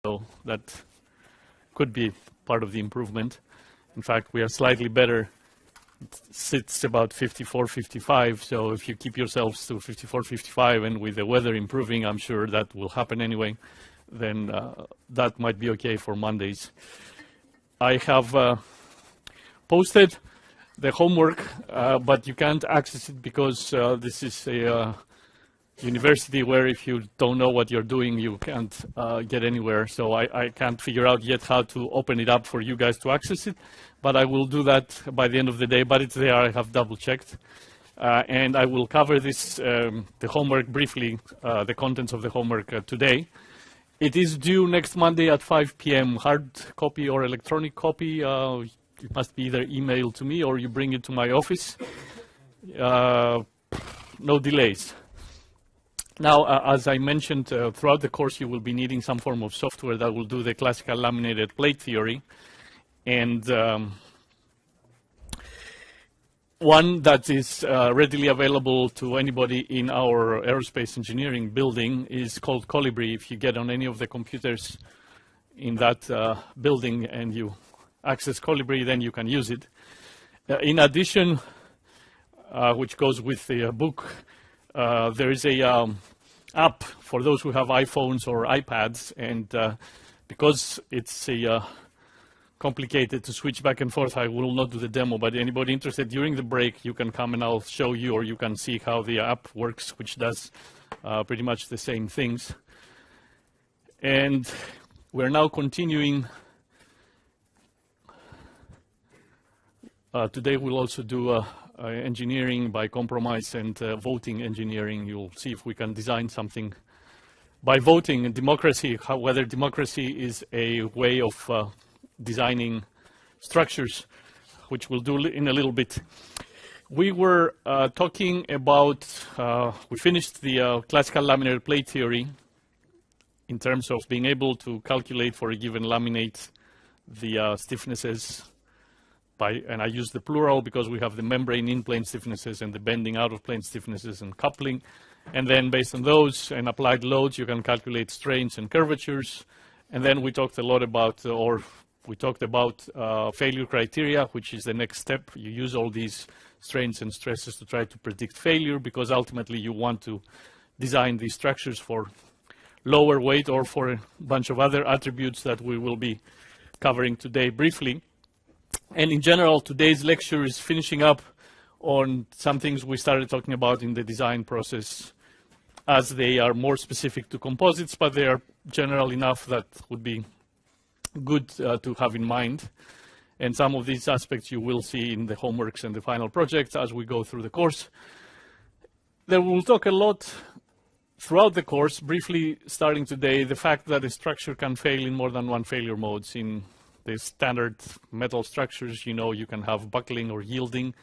So that could be part of the improvement. In fact, we are slightly better. It sits about 54, 55. So if you keep yourselves to 54, 55, and with the weather improving, I'm sure that will happen anyway, then that might be okay for Mondays. I have posted the homework, but you can't access it because this is a university where if you don't know what you're doing, you can't get anywhere. So I can't figure out yet how to open it up for you guys to access it, but I will do that by the end of the day. But it's there, I have double checked. And I will cover this, the homework briefly, the contents of the homework today. It is due next Monday at 5 p.m. Hard copy or electronic copy, it must be either emailed to me or you bring it to my office. No delays. Now, as I mentioned, throughout the course you will be needing some form of software that will do the classical laminated plate theory. And one that is readily available to anybody in our aerospace engineering building is called Colibri. If you get on any of the computers in that building and you access Colibri, then you can use it. In addition, which goes with the book, there is a app for those who have iPhones or iPads, and because it's complicated to switch back and forth, I will not do the demo, but anybody interested during the break, you can come and I'll show you, or you can see how the app works, which does pretty much the same things. And we're now continuing. Today we'll also do engineering by compromise and voting engineering. You'll see if we can design something by voting and democracy, whether democracy is a way of designing structures, which we'll do in a little bit. We were talking about, we finished the classical laminated plate theory in terms of being able to calculate for a given laminate the stiffnesses by, and I use the plural because we have the membrane in-plane stiffnesses and the bending out-of-plane stiffnesses and coupling. And then based on those and applied loads, you can calculate strains and curvatures. And then we talked a lot about, we talked about failure criteria, which is the next step. You use all these strains and stresses to try to predict failure, because ultimately you want to design these structures for lower weight or for a bunch of other attributes that we will be covering today briefly. And in general, today's lecture is finishing up on some things we started talking about in the design process, as they are more specific to composites, but they are general enough that would be good to have in mind. And some of these aspects you will see in the homeworks and the final projects as we go through the course. Then we'll talk a lot throughout the course, briefly starting today, the fact that a structure can fail in more than one failure modes. In the standard metal structures, you know, you can have buckling or yielding,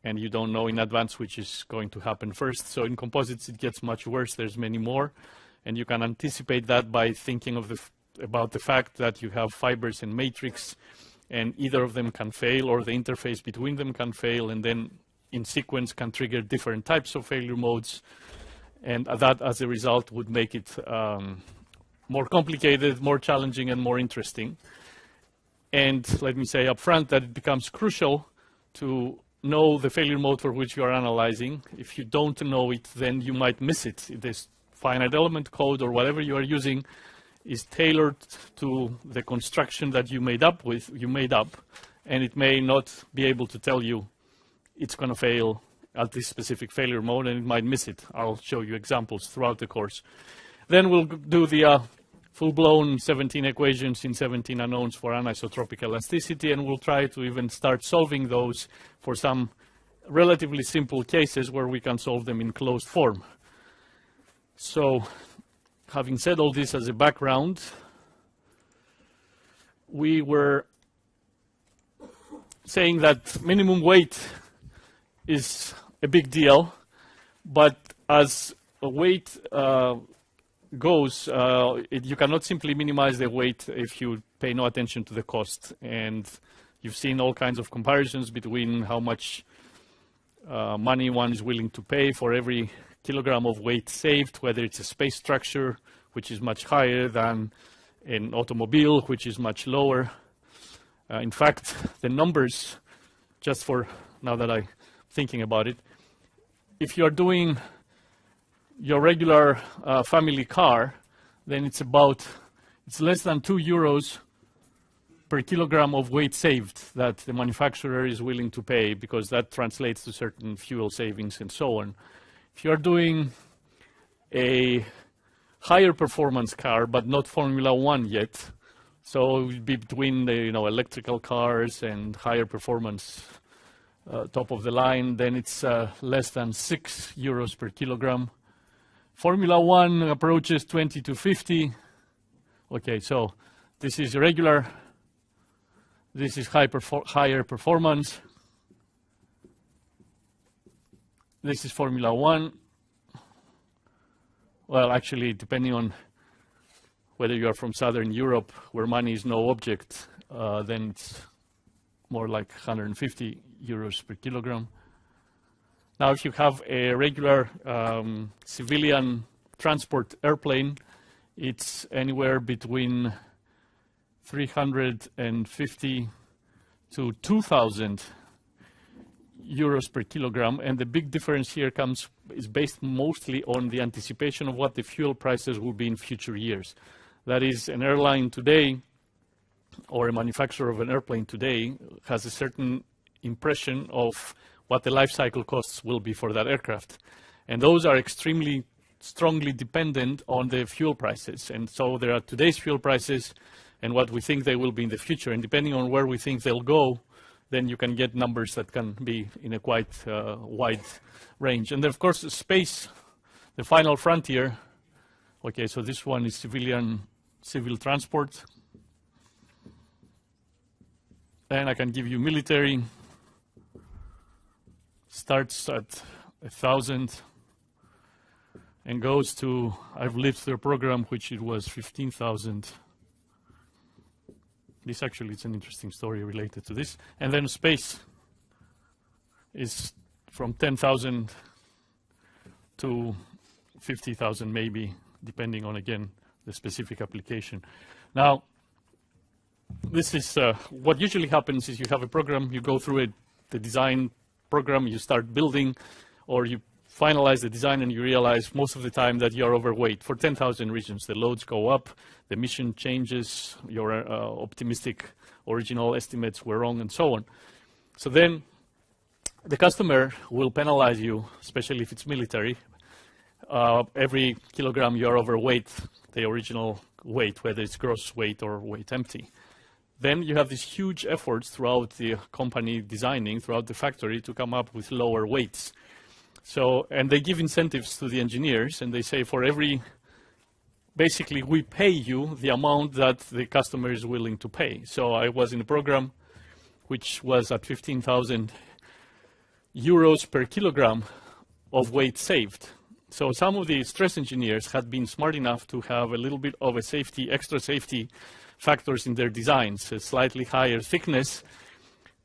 and you don't know in advance which is going to happen first. So in composites, it gets much worse. There's many more, and you can anticipate that by thinking of about the fact that you have fibers and matrix, and either of them can fail, or the interface between them can fail, and then in sequence can trigger different types of failure modes. And that, as a result, would make it more complicated, more challenging, and more interesting. And let me say up front that it becomes crucial to know the failure mode for which you are analyzing. If you don't know it, then you might miss it. This finite element code or whatever you are using is tailored to the construction that you made up, and it may not be able to tell you it's going to fail at this specific failure mode, and it might miss it. I'll show you examples throughout the course. Then we'll do the full-blown 17 equations in 17 unknowns for anisotropic elasticity, and we'll try to even start solving those for some relatively simple cases where we can solve them in closed form. So, having said all this as a background, we were saying that minimum weight is a big deal, but as a weight goes, you cannot simply minimize the weight if you pay no attention to the cost. And you've seen all kinds of comparisons between how much money one is willing to pay for every kilogram of weight saved, whether it's a space structure, which is much higher than an automobile, which is much lower. In fact, the numbers, just for now that I'm thinking about it, if you're doing your regular family car, then it's less than 2 euros per kilogram of weight saved that the manufacturer is willing to pay, because that translates to certain fuel savings and so on. If you're doing a higher performance car, but not Formula One yet, so it would be between the electrical cars and higher performance top of the line, then it's less than 6 euros per kilogram. Formula One approaches 20 to 50. Okay, so this is regular. This is higher performance. This is Formula One. Well, actually, depending on whether you are from Southern Europe, where money is no object, then it's more like 150 euros per kilogram. Now, if you have a regular civilian transport airplane, it's anywhere between 350 to 2,000 euros per kilogram, and the big difference here is based mostly on the anticipation of what the fuel prices will be in future years. That is, an airline today, or a manufacturer of an airplane today, has a certain impression of what the life cycle costs will be for that aircraft. And those are extremely strongly dependent on the fuel prices. And so there are today's fuel prices and what we think they will be in the future. And depending on where we think they'll go, then you can get numbers that can be in a quite wide range. And then, of course, space, the final frontier. Okay, so this one is civil transport. And I can give you military. Starts at 1,000 and goes to, I've lived through a program which it was 15,000. This actually is an interesting story related to this. And then space is from 10,000 to 50,000 maybe, depending on, again, the specific application. Now, this is what usually happens is you have a program, you go through it, the design program, you start building, or you finalize the design and you realize most of the time that you're overweight for 10,000 regions. The loads go up, the mission changes, your optimistic original estimates were wrong, and so on. So then the customer will penalize you, especially if it's military. Every kilogram you're overweight, the original weight, whether it's gross weight or weight empty. Then you have these huge efforts throughout the company designing, throughout the factory, to come up with lower weights. So, and they give incentives to the engineers, and they say for every, basically we pay you the amount that the customer is willing to pay. So I was in a program which was at 15,000 euros per kilogram of weight saved. So some of the stress engineers had been smart enough to have a little bit of a safety, extra safety factors in their designs, a slightly higher thickness,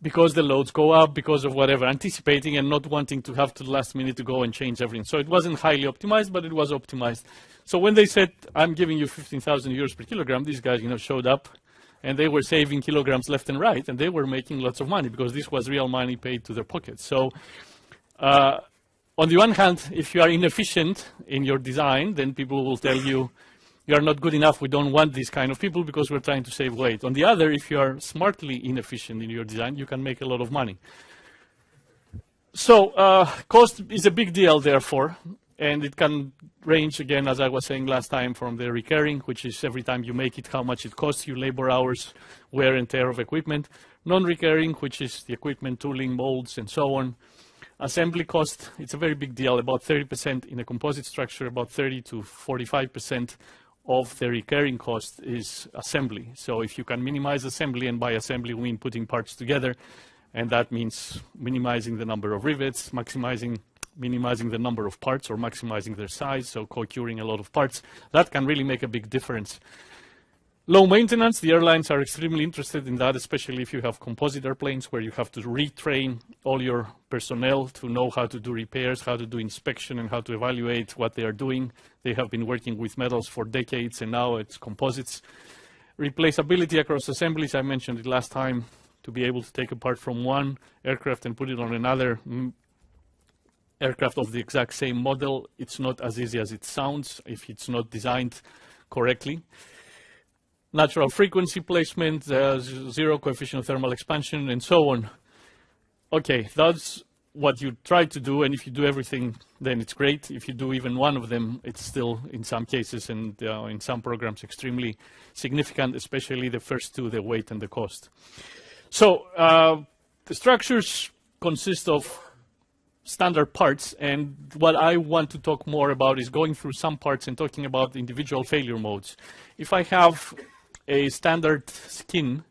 because the loads go up, because of whatever, anticipating and not wanting to have to the last minute to go and change everything. So it wasn't highly optimized, but it was optimized. So when they said, I'm giving you 15,000 euros per kilogram, these guys, showed up, and they were saving kilograms left and right, and they were making lots of money, because this was real money paid to their pockets. So on the one hand, if you are inefficient in your design, then people will tell you, you are not good enough, we don't want these kind of people because we're trying to save weight. On the other, if you are smartly inefficient in your design, you can make a lot of money. So cost is a big deal, therefore, and it can range, again, as I was saying last time, from the recurring, which is every time you make it, how much it costs you, labor hours, wear and tear of equipment. Non-recurring, which is the equipment, tooling, molds, and so on. Assembly cost, it's a very big deal, about 30% in a composite structure, about 30 to 45% of the recurring cost is assembly. So if you can minimize assembly, and by assembly we mean putting parts together, and that means minimizing the number of rivets, minimizing the number of parts, or maximizing their size, so procuring a lot of parts, that can really make a big difference. Low maintenance, the airlines are extremely interested in that, especially if you have composite airplanes where you have to retrain all your personnel to know how to do repairs, how to do inspection, and how to evaluate what they are doing. They have been working with metals for decades, and now it's composites. Replaceability across assemblies, I mentioned it last time, to be able to take apart from one aircraft and put it on another aircraft of the exact same model. It's not as easy as it sounds if it's not designed correctly. Natural frequency placement, zero coefficient of thermal expansion, and so on. Okay, that's what you try to do, and if you do everything, then it's great. If you do even one of them, it's still, in some cases and in some programs, extremely significant, especially the first two, the weight and the cost. So the structures consist of standard parts, and what I want to talk more about is going through some parts and talking about individual failure modes. If I have a standard skin,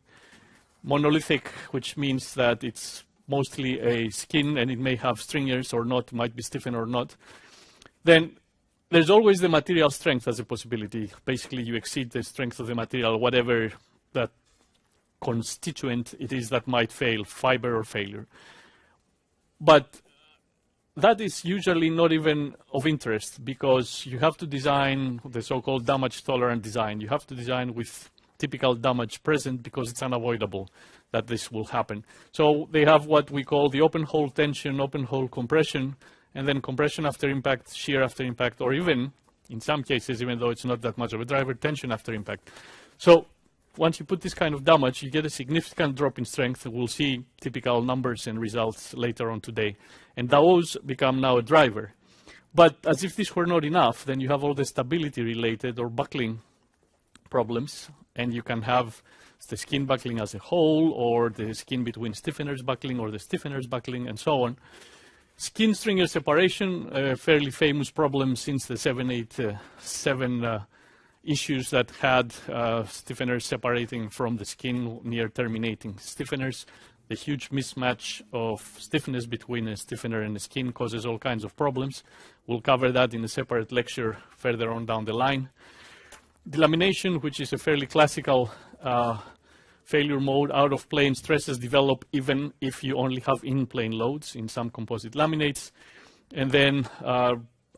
monolithic, which means that it's mostly a skin and it may have stringers or not, might be stiffened or not, then there's always the material strength as a possibility. Basically, you exceed the strength of the material, whatever that constituent it is that might fail, fiber or failure. But that is usually not even of interest, because you have to design the so-called damage-tolerant design. You have to design with typical damage present, because it's unavoidable that this will happen. So they have what we call the open hole tension, open hole compression, and then compression after impact, shear after impact, or even, in some cases, even though it's not that much of a driver, tension after impact. So once you put this kind of damage, you get a significant drop in strength. We'll see typical numbers and results later on today. And those become now a driver. But as if this were not enough, then you have all the stability related or buckling problems, and you can have the skin buckling as a whole, or the skin between stiffeners buckling, or the stiffeners buckling, and so on. Skin stringer separation, a fairly famous problem since the 787 issues that had stiffeners separating from the skin near terminating stiffeners. The huge mismatch of stiffness between a stiffener and a skin causes all kinds of problems. We'll cover that in a separate lecture further on down the line. Delamination, which is a fairly classical failure mode. Out of plane stresses develop even if you only have in-plane loads in some composite laminates. And then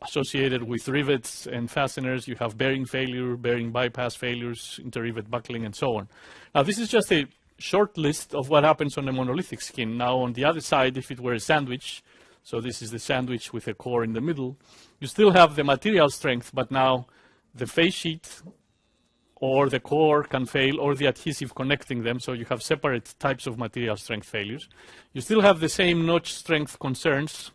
associated with rivets and fasteners, you have bearing failure, bearing bypass failures, inter-rivet buckling, and so on. Now, this is just a short list of what happens on a monolithic skin. Now, on the other side, if it were a sandwich, so this is the sandwich with a core in the middle, you still have the material strength, but now the face sheet or the core can fail, or the adhesive connecting them, so you have separate types of material strength failures. You still have the same notch strength concerns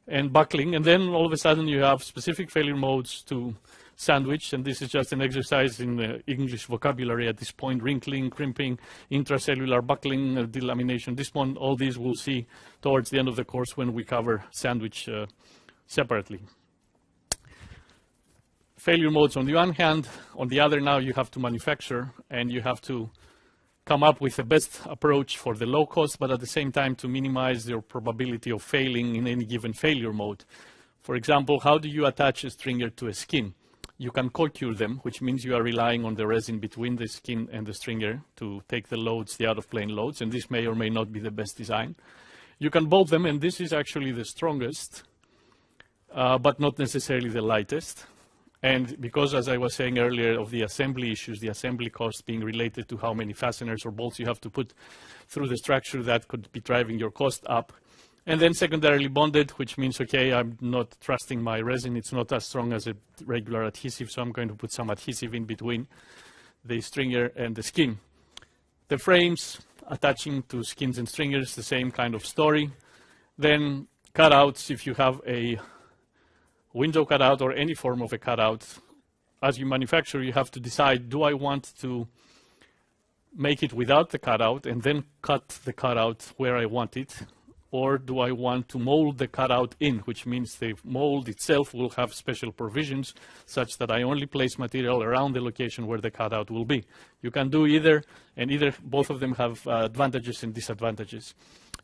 and buckling, and then all of a sudden you have specific failure modes to sandwich, and this is just an exercise in English vocabulary at this point: wrinkling, crimping, intracellular buckling, delamination. This one, all these we'll see towards the end of the course when we cover sandwich separately. Failure modes on the one hand, on the other now you have to manufacture, and you have to come up with the best approach for the low cost, but at the same time to minimize your probability of failing in any given failure mode. For example, how do you attach a stringer to a skin? You can co-cure them, which means you are relying on the resin between the skin and the stringer to take the loads, the out-of-plane loads, and this may or may not be the best design. You can bolt them, and this is actually the strongest, but not necessarily the lightest. And because, as I was saying earlier, of the assembly issues, the assembly cost being related to how many fasteners or bolts you have to put through the structure, that could be driving your cost up. And then secondarily bonded, which means, okay, I'm not trusting my resin. It's not as strong as a regular adhesive, so I'm going to put some adhesive in between the stringer and the skin. The frames attaching to skins and stringers, the same kind of story. Then cutouts, if you have a window cutout or any form of a cutout, as you manufacture, you have to decide, do I want to make it without the cutout and then cut the cutout where I want it, or do I want to mold the cutout in, which means the mold itself will have special provisions such that I only place material around the location where the cutout will be. You can do either, and both of them have advantages and disadvantages.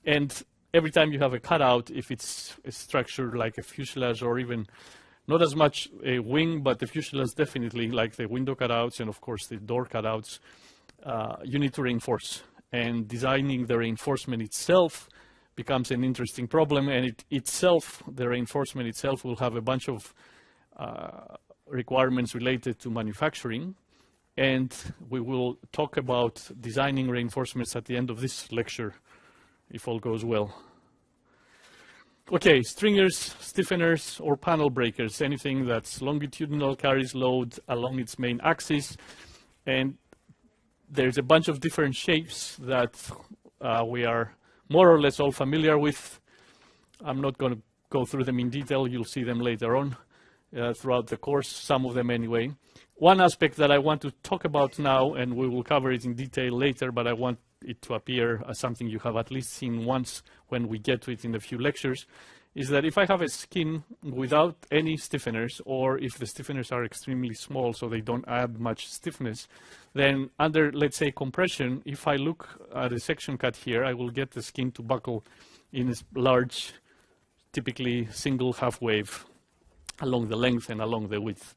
And every time you have a cutout, if it's a structure like a fuselage, or even not as much a wing, but the fuselage definitely, like the window cutouts and of course the door cutouts, you need to reinforce. And designing the reinforcement itself becomes an interesting problem, and the reinforcement itself will have a bunch of requirements related to manufacturing. and we will talk about designing reinforcements at the end of this lecture, if all goes well. Okay, stringers, stiffeners, or panel breakers, anything that's longitudinal, carries load along its main axis, and there's a bunch of different shapes that we are more or less all familiar with. I'm not going to go through them in detail. You'll see them later on throughout the course, some of them anyway. One aspect that I want to talk about now, and we will cover it in detail later, but I want it to appear as something you have at least seen once when we get to it in a few lectures, is that if I have a skin without any stiffeners, or if the stiffeners are extremely small so they don't add much stiffness, then under, let's say, compression, if I look at a section cut here, I will get the skin to buckle in a large, typically single half wave along the length and along the width.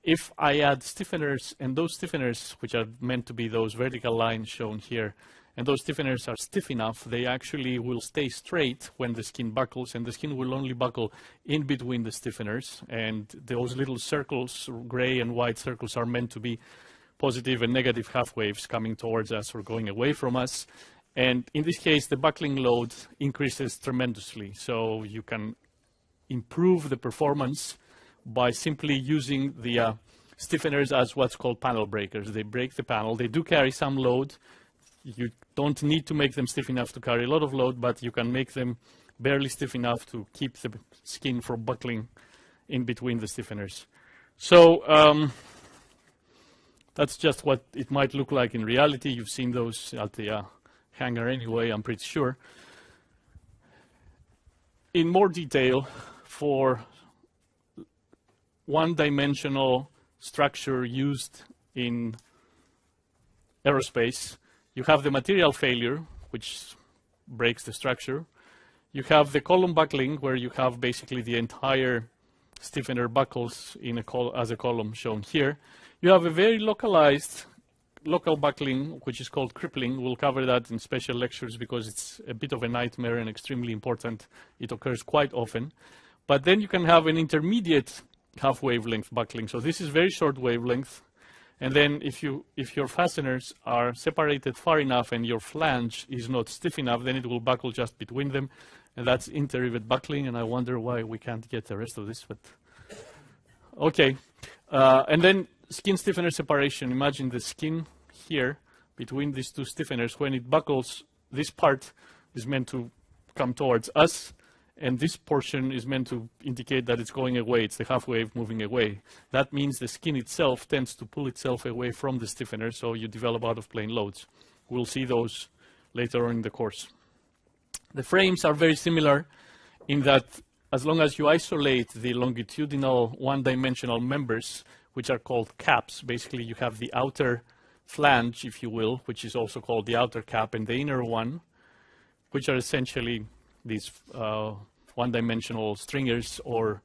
If I add stiffeners, and those stiffeners, which are meant to be those vertical lines shown here, and those stiffeners are stiff enough, they actually will stay straight when the skin buckles, and the skin will only buckle in between the stiffeners, and those little circles, gray and white circles, are meant to be positive and negative half waves coming towards us or going away from us. And in this case, the buckling load increases tremendously, so you can improve the performance by simply using the stiffeners as what's called panel breakers. They break the panel. They do carry some load. You don't need to make them stiff enough to carry a lot of load, but you can make them barely stiff enough to keep the skin from buckling in between the stiffeners. So that's just what it might look like in reality. You've seen those at the hangar anyway, I'm pretty sure. In more detail, for one-dimensional structure used in aerospace, you have the material failure, which breaks the structure. You have the column buckling, where you have basically the entire stiffener buckles in as a column shown here. You have a very localized local buckling, which is called crippling. We'll cover that in special lectures because it's a bit of a nightmare and extremely important. It occurs quite often. But then you can have an intermediate half wavelength buckling. So this is very short wavelength. And then if your fasteners are separated far enough and your flange is not stiff enough, then it will buckle just between them. And that's inter-rivet buckling. And I wonder why we can't get the rest of this. But okay. And then skin stiffener separation. Imagine the skin here between these two stiffeners. When it buckles, this part is meant to come towards us. And this portion is meant to indicate that it's going away. It's the half wave moving away. That means the skin itself tends to pull itself away from the stiffener, so you develop out-of-plane loads. We'll see those later on in the course. The frames are very similar in that as long as you isolate the longitudinal one-dimensional members, which are called caps, basically you have the outer flange, if you will, which is also called the outer cap, and the inner one, which are essentially these one-dimensional stringers or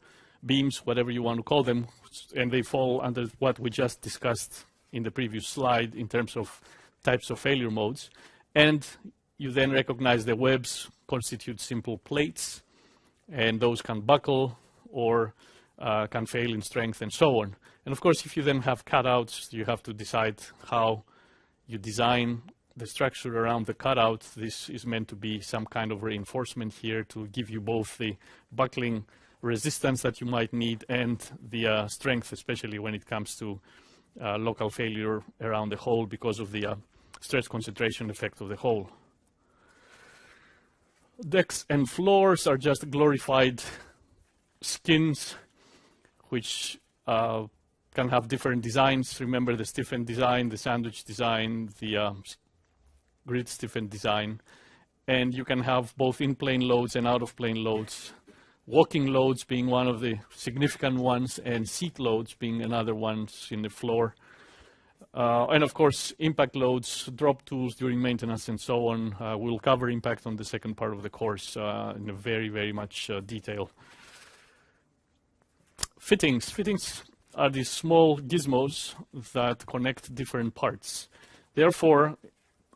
beams, whatever you want to call them, and they fall under what we just discussed in the previous slide in terms of types of failure modes. And you then recognize the webs constitute simple plates, and those can buckle or can fail in strength and so on. And of course, if you then have cutouts, you have to decide how you design the structure around the cutout. This is meant to be some kind of reinforcement here to give you both the buckling resistance that you might need and the strength, especially when it comes to local failure around the hole because of the stress concentration effect of the hole. Decks and floors are just glorified skins which can have different designs. Remember the stiffened design, the sandwich design, the grid stiffened design, and you can have both in-plane loads and out-of-plane loads. Walking loads being one of the significant ones, and seat loads being another ones in the floor. And of course, impact loads, drop tools during maintenance, and so on. We'll cover impact on the second part of the course in a very, very much detail. Fittings. Fittings are these small gizmos that connect different parts. Therefore,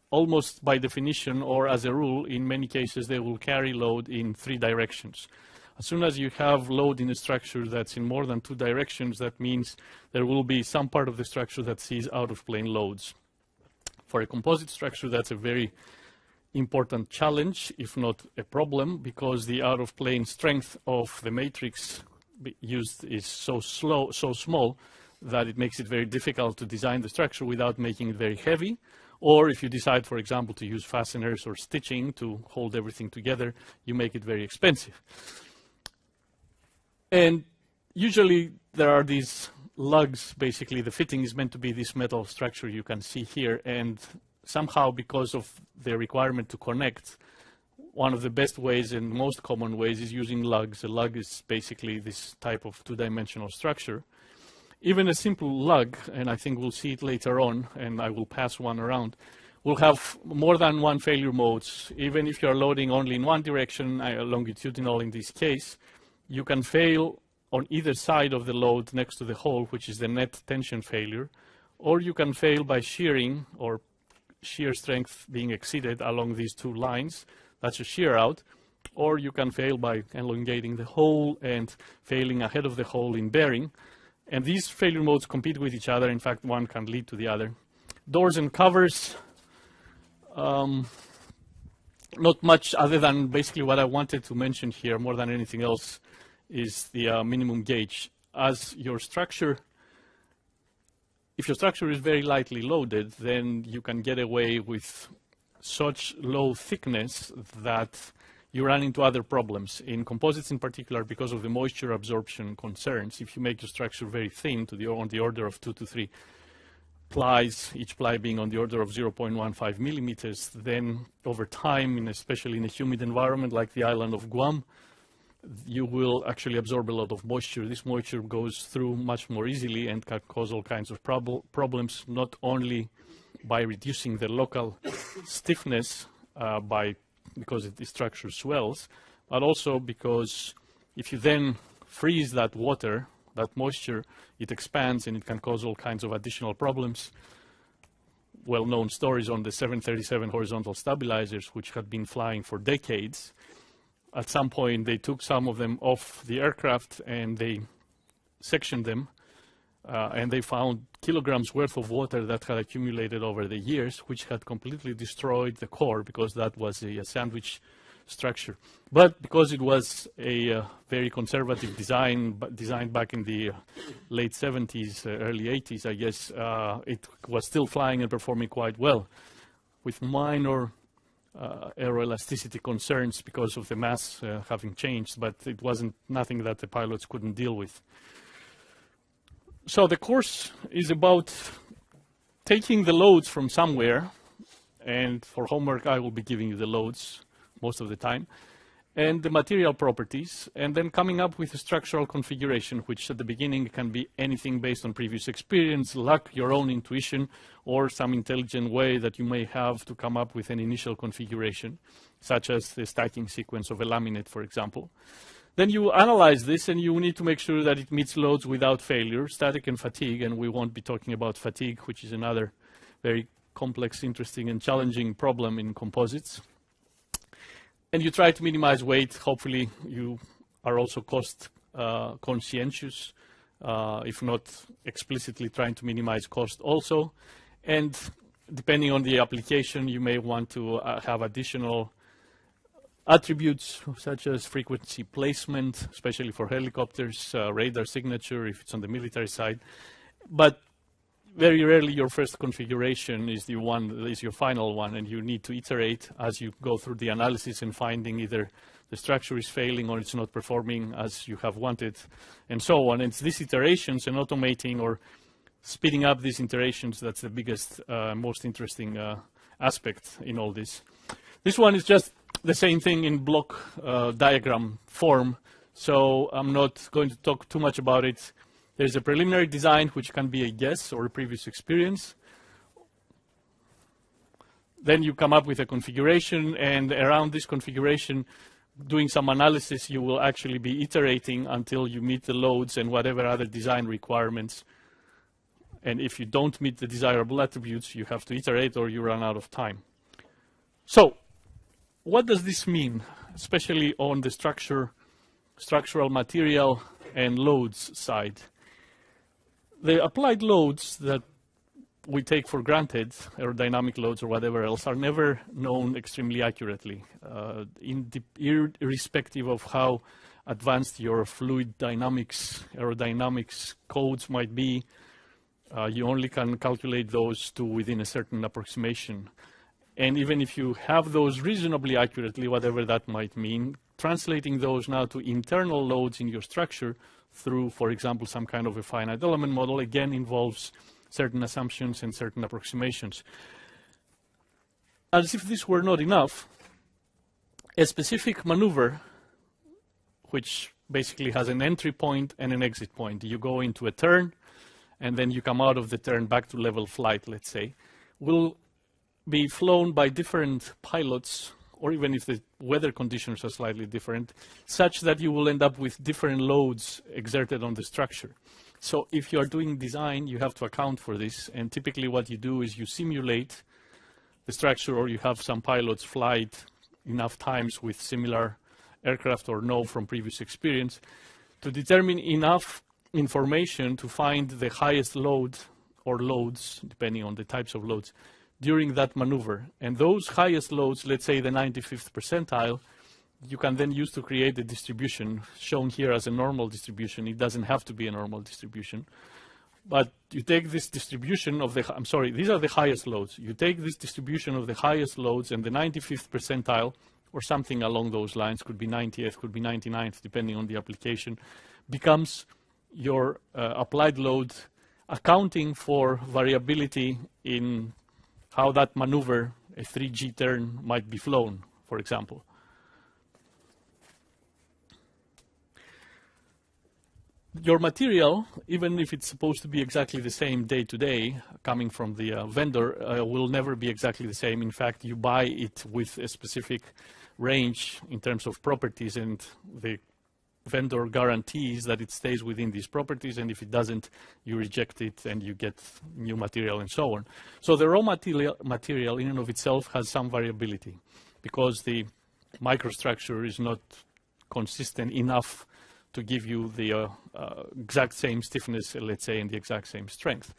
almost by definition or as a rule, in many cases, they will carry load in three directions. As soon as you have load in a structure that's in more than 2 directions, that means there will be some part of the structure that sees out-of-plane loads. For a composite structure, that's a very important challenge, if not a problem, because the out-of-plane strength of the matrix used is so small that it makes it very difficult to design the structure without making it very heavy. Or if you decide, for example, to use fasteners or stitching to hold everything together, you make it very expensive. And usually there are these lugs. Basically, the fitting is meant to be this metal structure you can see here, and somehow, because of the requirement to connect, one of the best ways and most common ways is using lugs. A lug is basically this type of 2-dimensional structure. Even a simple lug, and I think we'll see it later on, and I will pass one around, will have more than one failure modes. Even if you're loading only in one direction, longitudinal in this case, you can fail on either side of the load next to the hole, which is the net tension failure, or you can fail by shearing or shear strength being exceeded along these 2 lines. That's a shear out. Or you can fail by elongating the hole and failing ahead of the hole in bearing. And these failure modes compete with each other. In fact, one can lead to the other. Doors and covers, not much other than basically what I wanted to mention here more than anything else is the minimum gauge. As your structure, if your structure is very lightly loaded, then you can get away with such low thickness that you run into other problems. In composites in particular, because of the moisture absorption concerns, if you make your structure very thin, on the order of 2 to 3 plies, each ply being on the order of 0.15 millimeters, then over time, especially in a humid environment like the island of Guam, you will actually absorb a lot of moisture. This moisture goes through much more easily and can cause all kinds of problems, not only by reducing the local stiffness because the structure swells, but also because if you then freeze that water, that moisture, it expands and it can cause all kinds of additional problems. Well-known stories on the 737 horizontal stabilizers, which had been flying for decades. At some point, they took some of them off the aircraft and they sectioned them, and they found kilograms worth of water that had accumulated over the years, which had completely destroyed the core because that was a sandwich structure. But because it was a very conservative design, designed back in the late 70s, early 80s, I guess, it was still flying and performing quite well with minor aeroelasticity concerns because of the mass having changed, but it wasn't nothing that the pilots couldn't deal with. So the course is about taking the loads from somewhere, and for homework I will be giving you the loads most of the time, and the material properties, and then coming up with a structural configuration, which at the beginning can be anything based on previous experience, luck, your own intuition, or some intelligent way that you may have to come up with an initial configuration, such as the stacking sequence of a laminate, for example. Then you analyze this and you need to make sure that it meets loads without failure, static and fatigue, and we won't be talking about fatigue, which is another very complex, interesting, and challenging problem in composites. And you try to minimize weight. Hopefully you are also cost conscientious, if not explicitly trying to minimize cost also. And depending on the application, you may want to have additional attributes such as frequency placement, especially for helicopters, radar signature if it's on the military side. But very rarely your first configuration is your final one, and you need to iterate as you go through the analysis and finding either the structure is failing or it's not performing as you have wanted, and so on. And it's these iterations and automating or speeding up these iterations that's the biggest, most interesting aspect in all this. This one is just the same thing in block diagram form, so I'm not going to talk too much about it. There's a preliminary design, which can be a guess or a previous experience. Then you come up with a configuration, and around this configuration, doing some analysis, you will actually be iterating until you meet the loads and whatever other design requirements. And if you don't meet the desirable attributes, you have to iterate or you run out of time. So what does this mean, especially on the structure structural material and loads side. The applied loads that we take for granted, aerodynamic loads or whatever else, are never known extremely accurately, irrespective of how advanced your fluid dynamics, aerodynamics codes might be. You only can calculate those to within a certain approximation. And even if you have those reasonably accurately, whatever that might mean, translating those now to internal loads in your structure through, for example, some kind of a finite element model, again involves certain assumptions and certain approximations. As if this were not enough, a specific maneuver, which basically has an entry point and an exit point. You go into a turn, and then you come out of the turn back to level flight, let's say, will be flown by different pilots, or even if the weather conditions are slightly different, such that you will end up with different loads exerted on the structure. So if you are doing design, you have to account for this, and typically what you do is you simulate the structure, or you have some pilots fly it enough times with similar aircraft or know from previous experience to determine enough information to find the highest load or loads, depending on the types of loads, during that maneuver. And those highest loads, let's say the 95th percentile, you can then use to create a distribution shown here as a normal distribution. It doesn't have to be a normal distribution. But you take this distribution of the, I'm sorry, these are the highest loads. You take this distribution of the highest loads, and the 95th percentile, or something along those lines, could be 90th, could be 99th, depending on the application, becomes your applied load, accounting for variability in how that maneuver, a 3G turn, might be flown, for example. Your material, even if it's supposed to be exactly the same day to day, coming from the vendor, will never be exactly the same. In fact, you buy it with a specific range in terms of properties, and the vendor guarantees that it stays within these properties, and if it doesn't, you reject it and you get new material and so on. So the raw material in and of itself has some variability because the microstructure is not consistent enough to give you the exact same stiffness, let's say, and the exact same strength.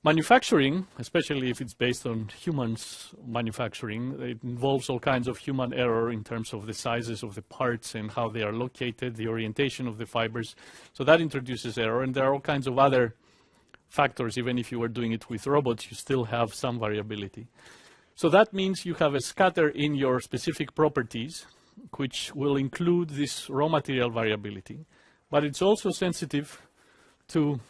Manufacturing, especially if it's based on humans manufacturing, it involves all kinds of human error in terms of the sizes of the parts and how they are located, the orientation of the fibers. So that introduces error, and there are all kinds of other factors. Even if you were doing it with robots, you still have some variability. So that means you have a scatter in your specific properties, which will include this raw material variability, but it's also sensitive to,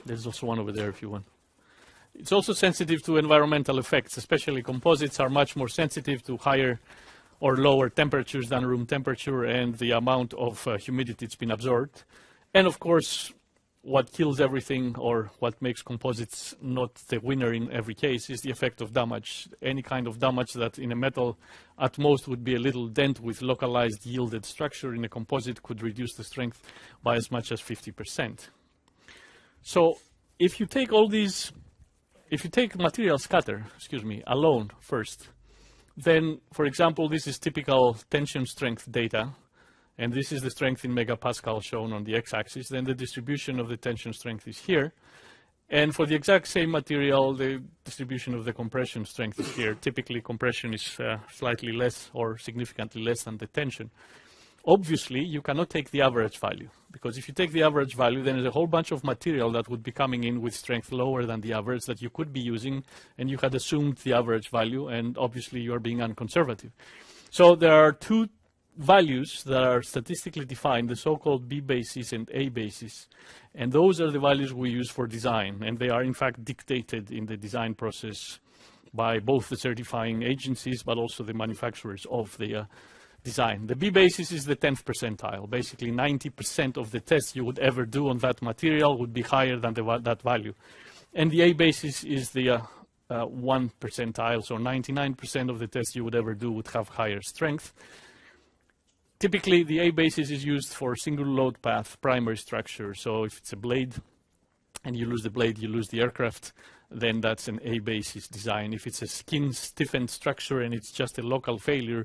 there's also one over there if you want. It's also sensitive to environmental effects, especially composites are much more sensitive to higher or lower temperatures than room temperature and the amount of humidity it's been absorbed. And of course, what kills everything, or what makes composites not the winner in every case, is the effect of damage. Any kind of damage that in a metal at most would be a little dent with localized yielded structure, in a composite could reduce the strength by as much as 50%. So if you take all these, if you take material scatter, alone first, then, for example, this is typical tension strength data, and this is the strength in megapascal shown on the x-axis. Then the distribution of the tension strength is here. And for the exact same material, the distribution of the compression strength is here. Typically, compression is slightly less or significantly less than the tension. Obviously, you cannot take the average value, because if you take the average value, then there's a whole bunch of material that would be coming in with strength lower than the average that you could be using, and you had assumed the average value, and obviously you are being unconservative. So there are two values that are statistically defined, the so-called B basis and A basis, and those are the values we use for design, and they are in fact dictated in the design process by both the certifying agencies but also the manufacturers of the design. The B basis is the 10th percentile. Basically 90% of the tests you would ever do on that material would be higher than that value. And the A basis is the 1 percentile, so 99% of the tests you would ever do would have higher strength. Typically, the A basis is used for single load path primary structure. So if it's a blade and you lose the blade, you lose the aircraft, then that's an A basis design. If it's a skin stiffened structure and it's just a local failure,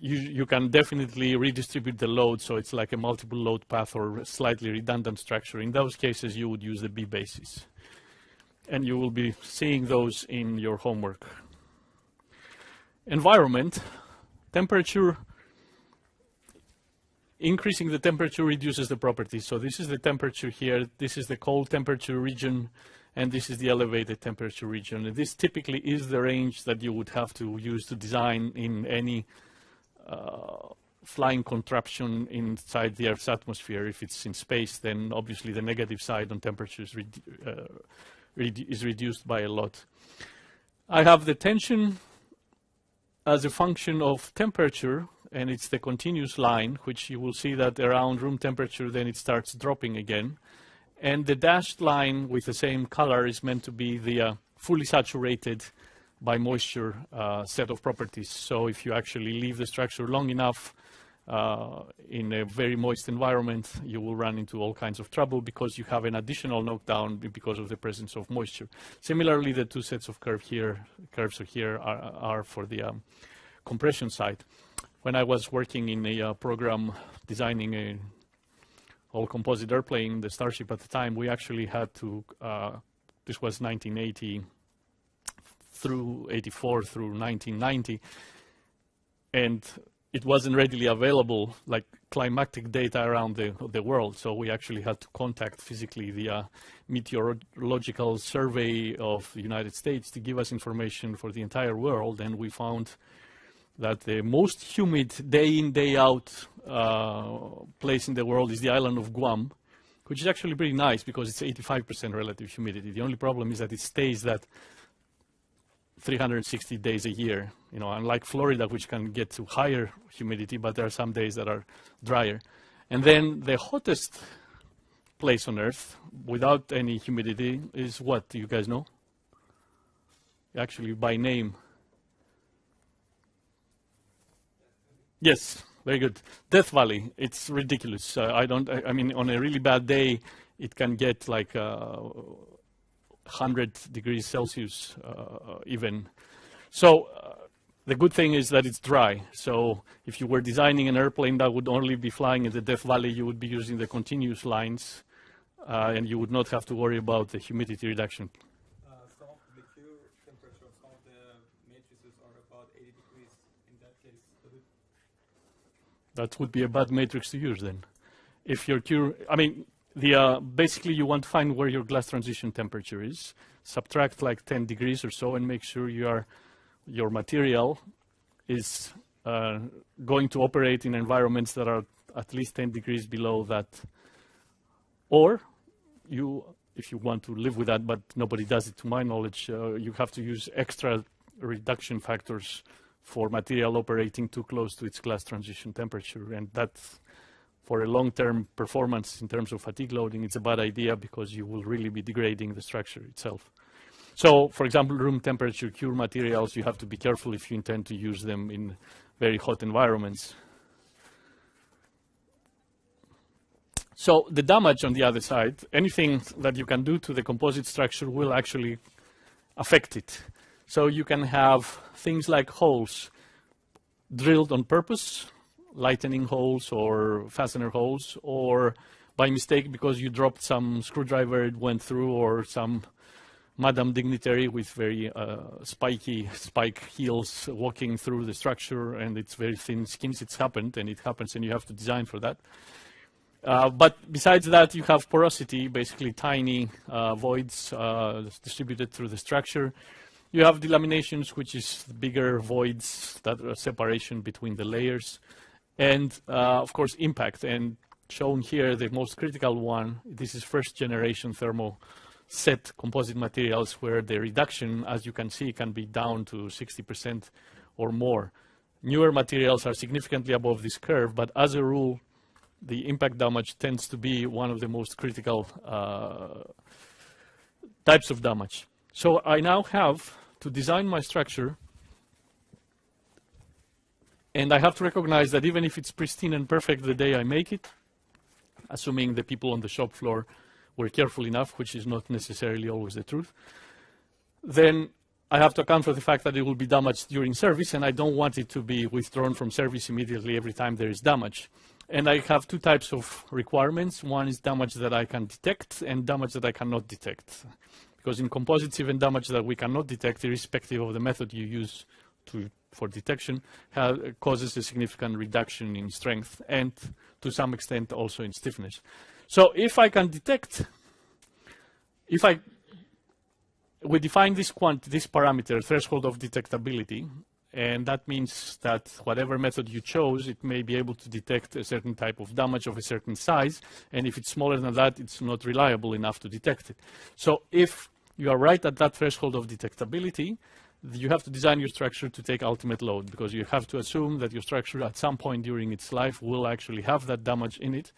you can definitely redistribute the load, so it's like a multiple load path or slightly redundant structure. In those cases, you would use the B basis. And you will be seeing those in your homework. Environment, temperature. Increasing the temperature reduces the properties. So this is the temperature here, this is the cold temperature region, and this is the elevated temperature region. And this typically is the range that you would have to use to design in any flying contraption inside the Earth's atmosphere. If it's in space, then obviously the negative side on temperature is reduced by a lot. I have the tension as a function of temperature, and it's the continuous line, which you will see that around room temperature, then it starts dropping again. And the dashed line with the same color is meant to be the fully saturated by moisture set of properties. So if you actually leave the structure long enough in a very moist environment, you will run into all kinds of trouble because you have an additional knockdown because of the presence of moisture. Similarly, the two sets of curves here are for the compression side. When I was working in a program designing a all-composite airplane, the Starship at the time, we actually had to, this was 1980 through 84 through 1990, and it wasn't readily available, like climatic data around the world, so we actually had to contact physically the Meteorological Survey of the United States to give us information for the entire world, and we found that the most humid day in, day out place in the world is the island of Guam, which is actually pretty nice because it's 85% relative humidity. The only problem is that it stays that 360 days a year, you know, unlike Florida, which can get to higher humidity, but there are some days that are drier. And then the hottest place on Earth without any humidity is what? Do you guys know? Actually, by name. Yes, very good. Death Valley, it's ridiculous. I mean, on a really bad day, it can get like 100 degrees Celsius even. So the good thing is that it's dry. So if you were designing an airplane that would only be flying in the Death Valley, you would be using the continuous lines and you would not have to worry about the humidity reduction. Some of the liqueur temperature of some of the matrices are about 80 degrees in that case. That would be a bad matrix to use then. If your cure, I mean, basically you want to find where your glass transition temperature is, subtract like 10 degrees or so and make sure your material is going to operate in environments that are at least 10 degrees below that. Or if you want to live with that, but nobody does it to my knowledge, you have to use extra reduction factors for material operating too close to its glass transition temperature. And that's, for a long-term performance in terms of fatigue loading, it's a bad idea because you will really be degrading the structure itself. So, for example, room temperature cure materials, you have to be careful if you intend to use them in very hot environments. So the damage on the other side, anything that you can do to the composite structure will actually affect it. So you can have things like holes drilled on purpose, lightening holes or fastener holes, or by mistake because you dropped some screwdriver it went through, or some madam dignitary with very spike heels walking through the structure and it's very thin skins. It's happened, and it happens, and you have to design for that. But besides that, you have porosity, basically tiny voids distributed through the structure. You have delaminations, which is bigger voids, that are separation between the layers. And of course, impact. And shown here, the most critical one, this is first generation thermoset composite materials, where the reduction, as you can see, can be down to 60% or more. Newer materials are significantly above this curve, but as a rule, the impact damage tends to be one of the most critical types of damage. So I now have to design my structure, and I have to recognize that even if it's pristine and perfect the day I make it, assuming the people on the shop floor were careful enough, which is not necessarily always the truth, then I have to account for the fact that it will be damaged during service, and I don't want it to be withdrawn from service immediately every time there is damage. And I have two types of requirements. One is damage that I can detect and damage that I cannot detect. Because in composites, even damage that we cannot detect, irrespective of the method you use for detection, causes a significant reduction in strength and to some extent also in stiffness. So if I can detect, we define this parameter, threshold of detectability, and that means that whatever method you chose, it may be able to detect a certain type of damage of a certain size, and if it's smaller than that, it's not reliable enough to detect it. So if you are right at that threshold of detectability, you have to design your structure to take ultimate load, because you have to assume that your structure at some point during its life will actually have that damage in it.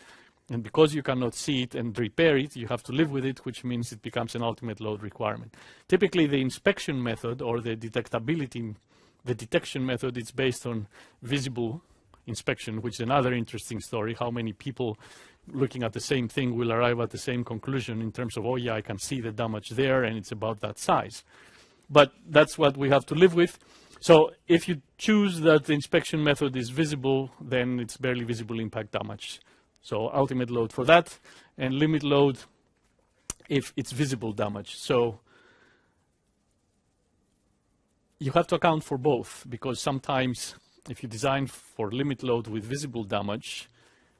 And because you cannot see it and repair it, you have to live with it, which means it becomes an ultimate load requirement. Typically, the inspection method or the detection method is based on visible inspection, which is another interesting story. How many people looking at the same thing will arrive at the same conclusion in terms of, oh yeah, I can see the damage there and it's about that size. But that's what we have to live with. So if you choose that the inspection method is visible, then it's barely visible impact damage. So ultimate load for that, and limit load if it's visible damage. So you have to account for both, because sometimes if you design for limit load with visible damage,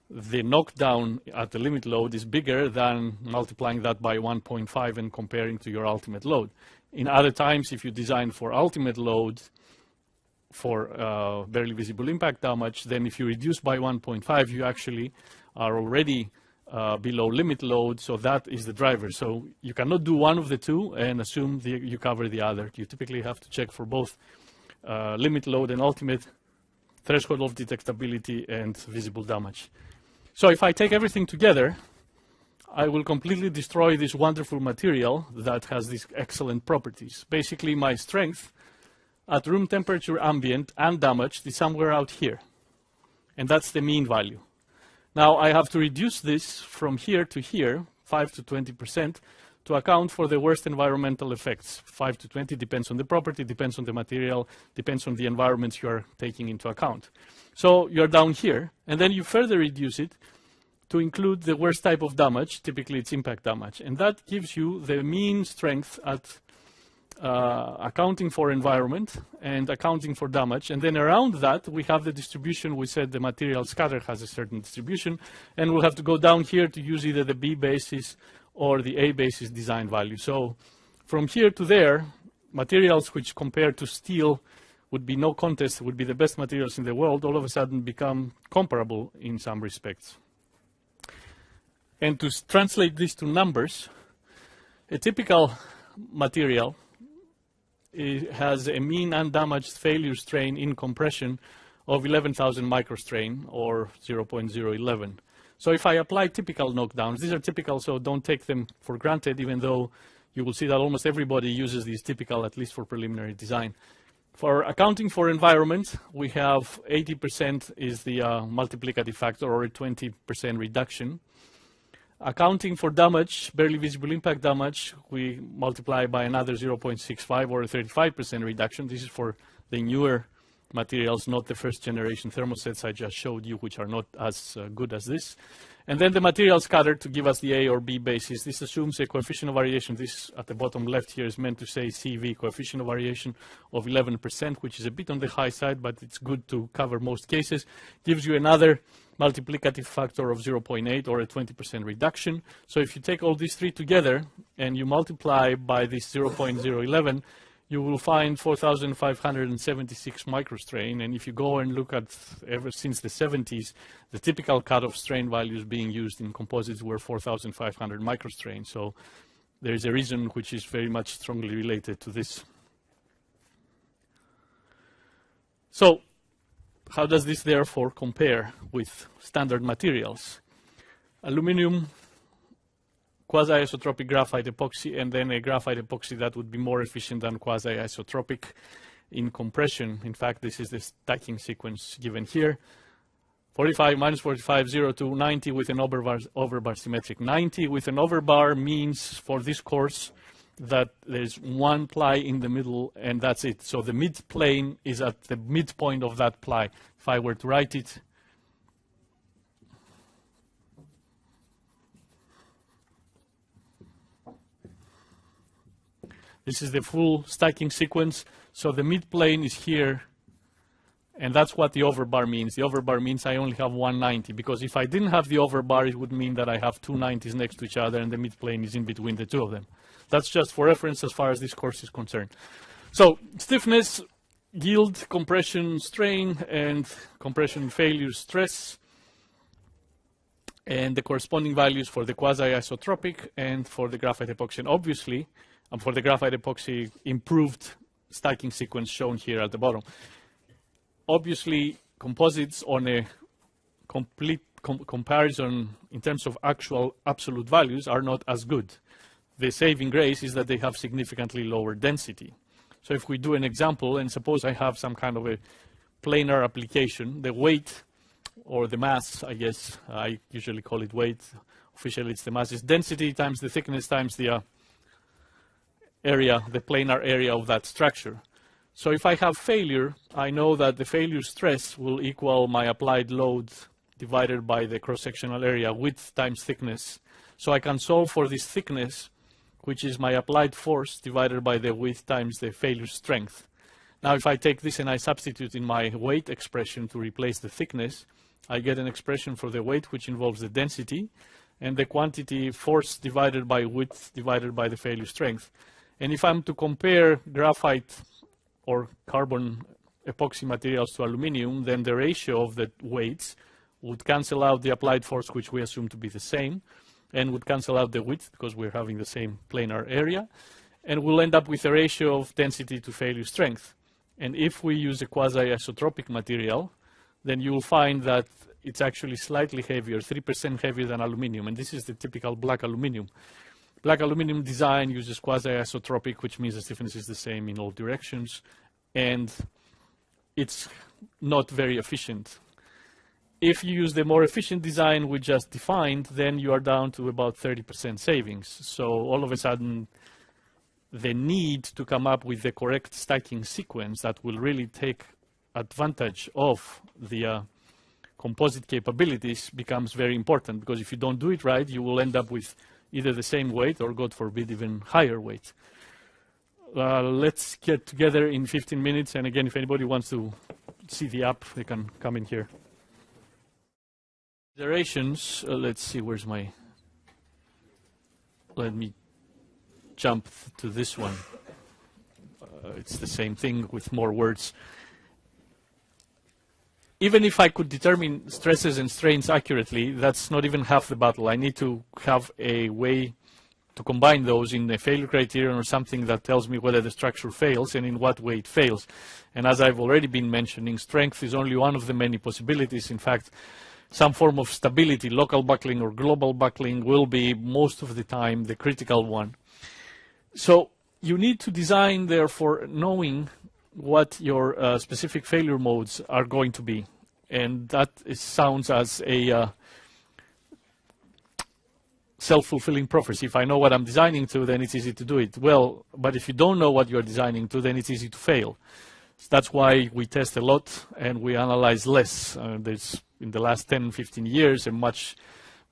the knockdown at the limit load is bigger than multiplying that by 1.5 and comparing to your ultimate load. In other times, if you design for ultimate load for barely visible impact damage, then if you reduce by 1.5, you actually are already below limit load, so that is the driver. So you cannot do one of the two and assume you cover the other. You typically have to check for both limit load and ultimate, threshold of detectability, and visible damage. So if I take everything together, I will completely destroy this wonderful material that has these excellent properties. Basically, my strength at room temperature ambient and damaged is somewhere out here. And that's the mean value. Now I have to reduce this from here to here, 5 to 20%, to account for the worst environmental effects. 5 to 20 depends on the property, depends on the material, depends on the environments you are taking into account. So you're down here, and then you further reduce it to include the worst type of damage. Typically it's impact damage. And that gives you the mean strength at accounting for environment and accounting for damage. And then around that, we have the distribution. We said the material scatter has a certain distribution, and we'll have to go down here to use either the B basis or the A basis design value. So from here to there, materials which compared to steel would be no contest, would be the best materials in the world, all of a sudden become comparable in some respects. And to translate this to numbers, a typical material has a mean undamaged failure strain in compression of 11,000 microstrain, or 0.011. So if I apply typical knockdowns, these are typical, so don't take them for granted, even though you will see that almost everybody uses these typical, at least for preliminary design. For accounting for environment, we have 80% is the multiplicative factor, or a 20% reduction. Accounting for damage, barely visible impact damage, we multiply by another 0.65, or a 35% reduction. This is for the newer materials, not the first generation thermosets I just showed you, which are not as good as this. And then the material scatter to give us the A or B basis. This assumes a coefficient of variation. This at the bottom left here is meant to say CV, coefficient of variation of 11%, which is a bit on the high side, but it's good to cover most cases. Gives you another multiplicative factor of 0.8, or a 20% reduction. So if you take all these three together and you multiply by this 0.011, you will find 4,576 microstrain. And if you go and look at ever since the 70s, the typical cutoff strain values being used in composites were 4,500 microstrain. So there is a reason which is very much strongly related to this. So how does this therefore compare with standard materials? Aluminum, quasi-isotropic graphite epoxy, and then a graphite epoxy that would be more efficient than quasi-isotropic in compression. In fact, this is the stacking sequence given here. 45, minus 45, 0 to 90 with an overbar symmetric. 90 with an overbar means, for this course, that there's one ply in the middle and that's it. So the mid plane is at the midpoint of that ply. If I were to write it, this is the full stacking sequence. So the mid plane is here, and that's what the overbar means. The overbar means I only have 190, because if I didn't have the overbar, it would mean that I have two 90s next to each other and the mid plane is in between the two of them. That's just for reference as far as this course is concerned. So stiffness, yield, compression, strain, and compression failure stress, and the corresponding values for the quasi-isotropic and for the graphite epoxy. And obviously, for the graphite epoxy, improved stacking sequence shown here at the bottom. Obviously, composites on a complete comparison in terms of actual absolute values are not as good. The saving grace is that they have significantly lower density. So if we do an example, and suppose I have some kind of a planar application, the weight, or the mass, I guess, I usually call it weight, officially it's the mass, is density times the thickness times the area, the planar area of that structure. So if I have failure, I know that the failure stress will equal my applied load divided by the cross-sectional area, width times thickness. So I can solve for this thickness, which is my applied force divided by the width times the failure strength. Now if I take this and I substitute in my weight expression to replace the thickness, I get an expression for the weight which involves the density and the quantity force divided by width divided by the failure strength. And if I'm to compare graphite or carbon epoxy materials to aluminum, then the ratio of the weights would cancel out the applied force, which we assume to be the same, and would cancel out the width because we're having the same planar area, and we'll end up with a ratio of density to failure strength. And if we use a quasi-isotropic material, then you will find that it's actually slightly heavier, 3% heavier than aluminum, and this is the typical black aluminum. Black aluminum design uses quasi-isotropic, which means the stiffness is the same in all directions, and it's not very efficient. If you use the more efficient design we just defined, then you are down to about 30% savings. So all of a sudden, the need to come up with the correct stacking sequence that will really take advantage of the composite capabilities becomes very important, because if you don't do it right, you will end up with either the same weight or, God forbid, even higher weight. Let's get together in 15 minutes, and again, if anybody wants to see the app, they can come in here. Iterations, let's see, where's my, let me jump to this one. It's the same thing with more words. Even if I could determine stresses and strains accurately, that's not even half the battle. I need to have a way to combine those in a failure criterion or something that tells me whether the structure fails and in what way it fails. And as I've already been mentioning, strength is only one of the many possibilities. In fact, some form of stability, local buckling or global buckling, will be most of the time the critical one. So you need to design, therefore, knowing what your specific failure modes are going to be. And that sounds as a self-fulfilling prophecy. If I know what I'm designing to, then it's easy to do it well. But if you don't know what you're designing to, then it's easy to fail. So that's why we test a lot and we analyze less. There's, in the last 10, 15 years, a much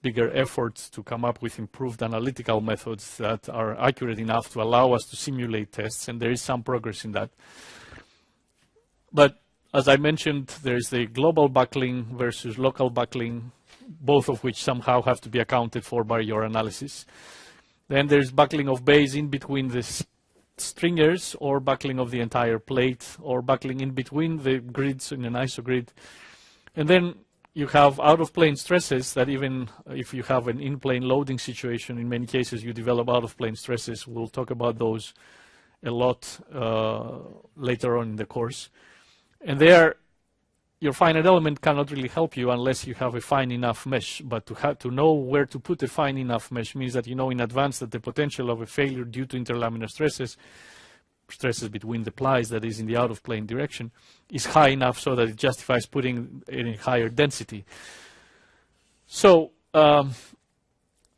bigger effort to come up with improved analytical methods that are accurate enough to allow us to simulate tests, and there is some progress in that. But as I mentioned, there is the global buckling versus local buckling, both of which somehow have to be accounted for by your analysis. Then there's buckling of bays in between the stringers, or buckling of the entire plate, or buckling in between the grids in an isogrid. And then you have out-of-plane stresses that even if you have an in-plane loading situation, in many cases you develop out-of-plane stresses. We'll talk about those a lot later on in the course. And there, your finite element cannot really help you unless you have a fine enough mesh. But to know where to put a fine enough mesh means that you know in advance that the potential of a failure due to interlaminar stresses between the plies, that is in the out-of-plane direction, is high enough so that it justifies putting in a higher density. So, and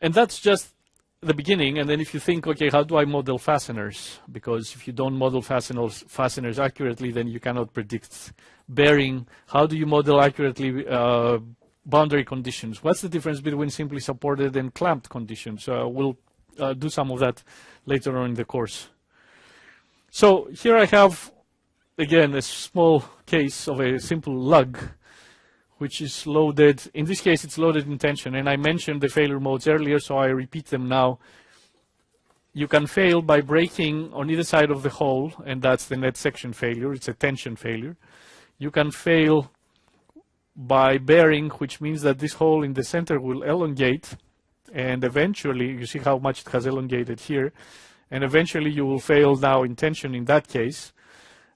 that's just the beginning, and then if you think, okay, how do I model fasteners? Because if you don't model fasteners accurately, then you cannot predict bearing. How do you model accurately boundary conditions? What's the difference between simply supported and clamped conditions? We'll do some of that later on in the course. So here I have, again, a small case of a simple lug, which is loaded. In this case, it's loaded in tension. And I mentioned the failure modes earlier, so I repeat them now. You can fail by breaking on either side of the hole, and that's the net section failure. It's a tension failure. You can fail by bearing, which means that this hole in the center will elongate, and eventually, you see how much it has elongated here, and eventually you will fail now in tension in that case.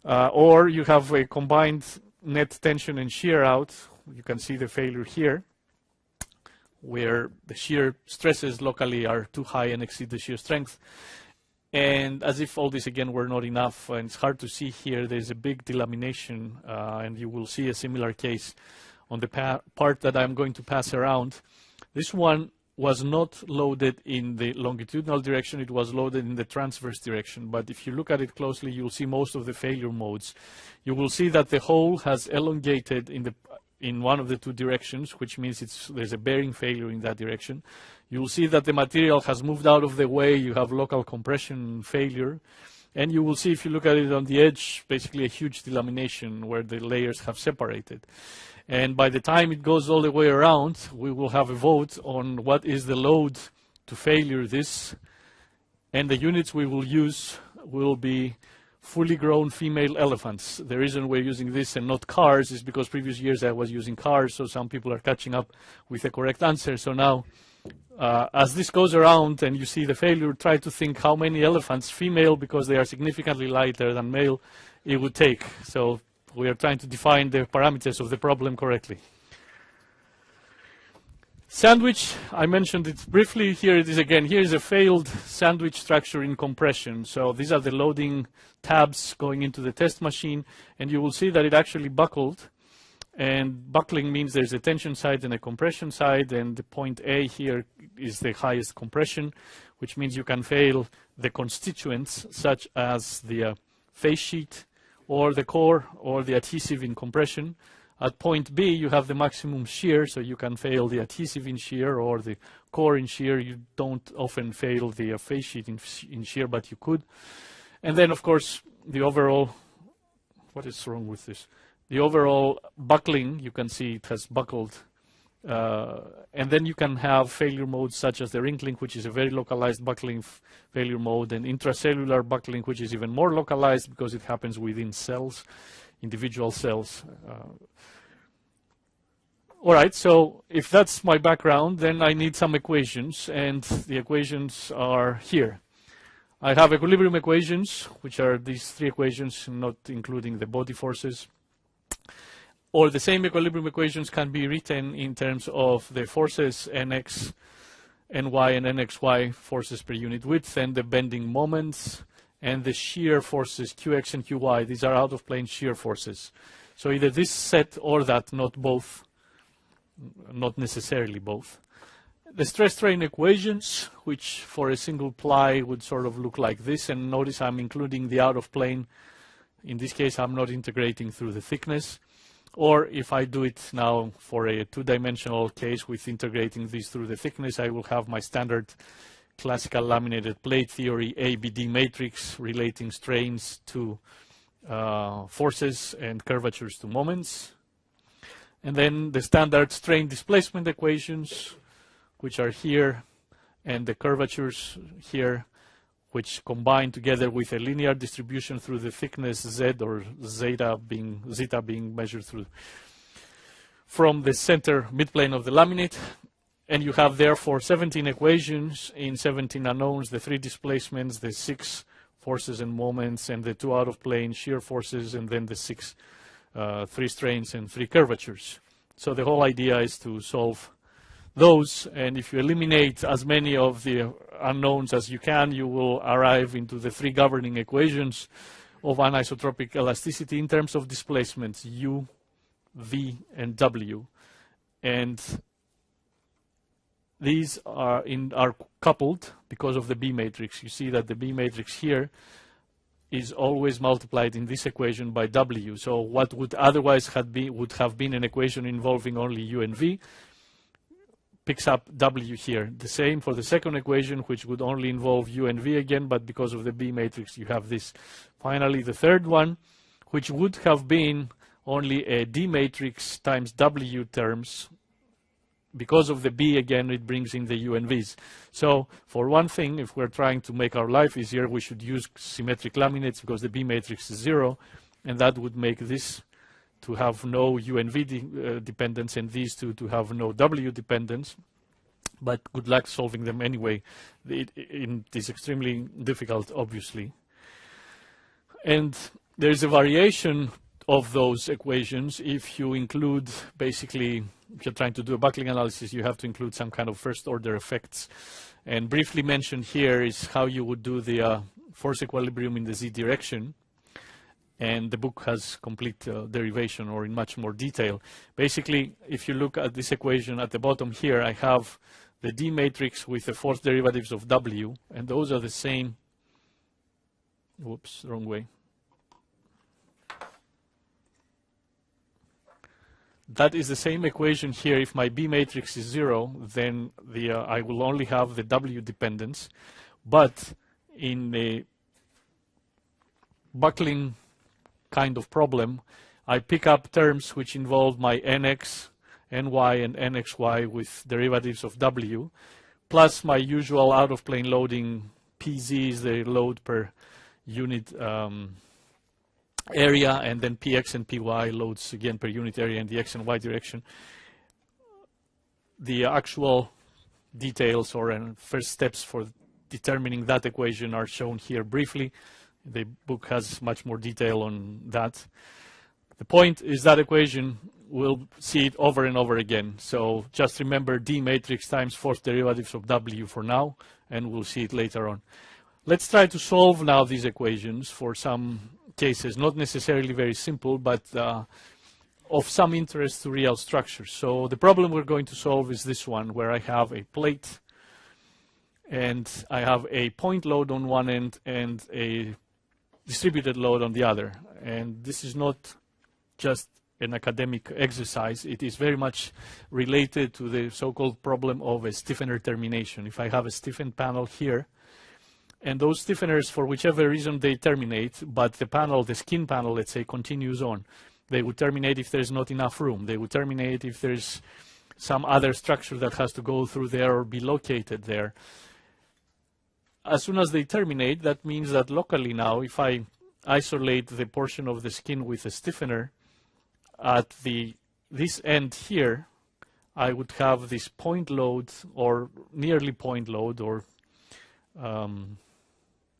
Or you have a combined net tension and shear out. You can see the failure here, where the shear stresses locally are too high and exceed the shear strength. And as if all this again were not enough, and it's hard to see here, there's a big delamination, and you will see a similar case on the part that I'm going to pass around. This one was not loaded in the longitudinal direction, it was loaded in the transverse direction. But if you look at it closely, you'll see most of the failure modes. You will see that the hole has elongated in one of the two directions, which means there's a bearing failure in that direction. You'll see that the material has moved out of the way, you have local compression failure. And you will see, if you look at it on the edge, basically a huge delamination where the layers have separated. And by the time it goes all the way around, we will have a vote on what is the load to failure this. And the units we will use will be fully grown female elephants. The reason we're using this and not cars is because previous years I was using cars, so some people are catching up with the correct answer. So now, as this goes around and you see the failure, try to think how many elephants, female, because they are significantly lighter than male, it would take. So we are trying to define the parameters of the problem correctly. Sandwich, I mentioned it briefly. Here it is again. Here is a failed sandwich structure in compression. So these are the loading tabs going into the test machine, and you will see that it actually buckled. And buckling means there's a tension side and a compression side, and the point A here is the highest compression, which means you can fail the constituents such as the face sheet or the core or the adhesive in compression. At point B, you have the maximum shear, so you can fail the adhesive in shear or the core in shear. You don't often fail the face sheet in shear, but you could. And then, of course, the overall, what is wrong with this? The overall buckling, you can see it has buckled. And then you can have failure modes such as the wrinkling, which is a very localized buckling failure mode, and intracellular buckling, which is even more localized because it happens within cells, individual cells. All right, so if that's my background, then I need some equations, and the equations are here. I have equilibrium equations, which are these three equations, not including the body forces. Or the same equilibrium equations can be written in terms of the forces Nx, Ny, and Nxy forces per unit width, and the bending moments, and the shear forces Qx and Qy. These are out-of-plane shear forces. So either this set or that, not both, not necessarily both. The stress-strain equations, which for a single ply would sort of look like this, and notice I'm including the out-of-plane. In this case, I'm not integrating through the thickness. Or if I do it now for a two-dimensional case with integrating these through the thickness, I will have my standard classical laminated plate theory ABD matrix relating strains to forces and curvatures to moments. And then the standard strain displacement equations, which are here, and the curvatures here, which combine together with a linear distribution through the thickness Z, or zeta being measured through from the center midplane of the laminate. And you have therefore 17 equations in 17 unknowns, the 3 displacements, the 6 forces and moments, and the 2 out-of-plane shear forces, and then the 6 3 strains and 3 curvatures. So the whole idea is to solve those, and if you eliminate as many of the unknowns as you can, you will arrive into the 3 governing equations of anisotropic elasticity in terms of displacements U, V, and W. And these are coupled because of the B matrix. You see that the B matrix here is always multiplied in this equation by W. So what would otherwise would have been an equation involving only U and V picks up W here. The same for the second equation, which would only involve U and V again, but because of the B matrix, you have this. Finally, the third one, which would have been only a D matrix times W terms. Because of the B, again, it brings in the U and V's. So for one thing, if we're trying to make our life easier, we should use symmetric laminates because the B matrix is 0, and that would make this to have no U and V dependence, and these two to have no W dependence. But good luck solving them anyway. It is extremely difficult, obviously. And there's a variation of those equations if you include, basically, if you're trying to do a buckling analysis, you have to include some kind of first order effects. And briefly mentioned here is how you would do the force equilibrium in the Z direction. And the book has complete derivation, or in much more detail. Basically, if you look at this equation at the bottom here, I have the D matrix with the fourth derivatives of W, and those are the same. Whoops, wrong way. That is the same equation here. If my B matrix is 0, then I will only have the W dependence. But in a buckling kind of problem, I pick up terms which involve my NX, NY, and NXY with derivatives of W, plus my usual out-of-plane loading. PZ is the load per unit area, and then PX and PY loads again per unit area in the X and Y direction. The actual details or first steps for determining that equation are shown here briefly. The book has much more detail on that. The point is that equation, we'll see it over and over again. So just remember D matrix times fourth derivatives of W for now, and we'll see it later on. Let's try to solve now these equations for some cases, not necessarily very simple, but of some interest to real structures. So the problem we're going to solve is this one, where I have a plate and I have a point load on one end and a distributed load on the other. And this is not just an academic exercise. It is very much related to the so-called problem of a stiffener termination. If I have a stiffened panel here, and those stiffeners, for whichever reason, they terminate, but the panel, the skin panel, let's say, continues on. They would terminate if there's not enough room. They would terminate if there's some other structure that has to go through there or be located there. As soon as they terminate, that means that locally now, if I isolate the portion of the skin with a stiffener at this end here, I would have this point load, or nearly point load, or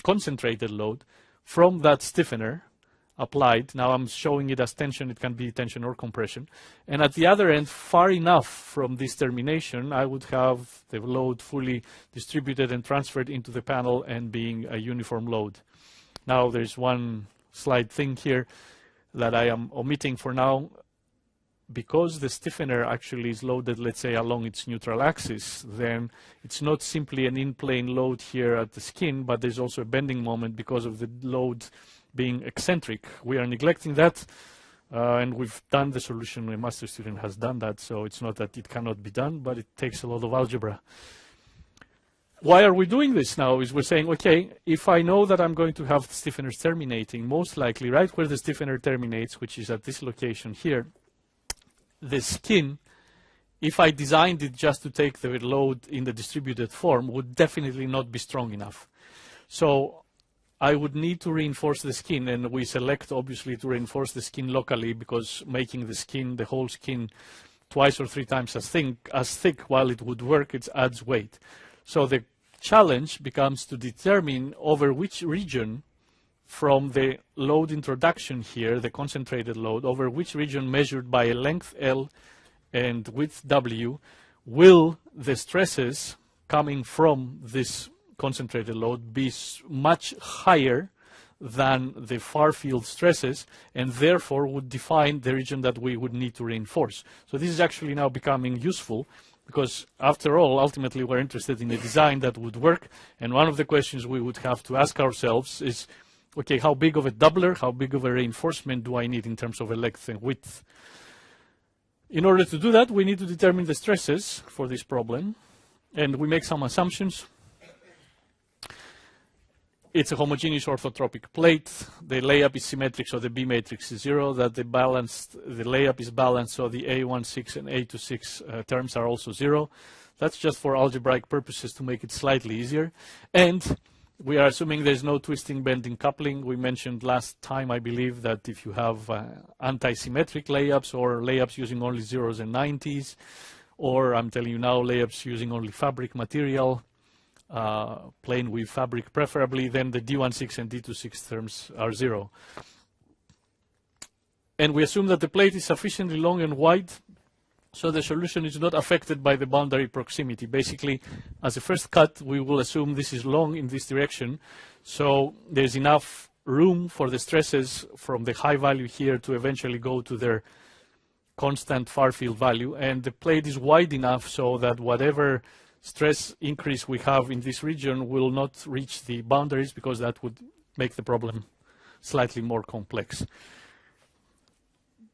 concentrated load from that stiffener applied. Now I'm showing it as tension. It can be tension or compression. And at the other end, far enough from this termination, I would have the load fully distributed and transferred into the panel and being a uniform load. Now there's one slight thing here that I am omitting for now. Because the stiffener actually is loaded, let's say, along its neutral axis, then it's not simply an in-plane load here at the skin, but there's also a bending moment because of the load being eccentric. We are neglecting that, and we've done the solution. A master student has done that, so it's not that it cannot be done, but it takes a lot of algebra. Why are we doing this now? Is we're saying, okay, if I know that I'm going to have stiffeners terminating, most likely right where the stiffener terminates, which is at this location here, the skin, if I designed it just to take the load in the distributed form, would definitely not be strong enough. So I would need to reinforce the skin, and we select obviously to reinforce the skin locally, because making the skin, the whole skin, twice or three times as thick while it would work, it adds weight. So the challenge becomes to determine over which region from the load introduction here, the concentrated load, over which region measured by a length L and width W, will the stresses coming from this concentrated load be much higher than the far field stresses, and therefore would define the region that we would need to reinforce. So this is actually now becoming useful, Because after all, ultimately we're interested in a design that would work, and one of the questions we would have to ask ourselves is, okay, how big of a doubler, how big of a reinforcement do I need in terms of a length and width? In order to do that, we need to determine the stresses for this problem, and we make some assumptions. It's a homogeneous orthotropic plate. The layup is symmetric, so the B matrix is 0. That the layup is balanced, so the A16 and A26 terms are also 0. That's just for algebraic purposes to make it slightly easier. And we are assuming there's no twisting, bending, coupling. We mentioned last time, I believe, that if you have anti-symmetric layups or layups using only 0s and 90s, or I'm telling you now, layups using only fabric material, plain with fabric preferably, then the D16 and D26 terms are 0. And we assume that the plate is sufficiently long and wide so the solution is not affected by the boundary proximity. Basically, as a first cut, we will assume this is long in this direction, so there's enough room for the stresses from the high value here to eventually go to their constant far field value, and the plate is wide enough so that whatever stress increase we have in this region will not reach the boundaries, because that would make the problem slightly more complex.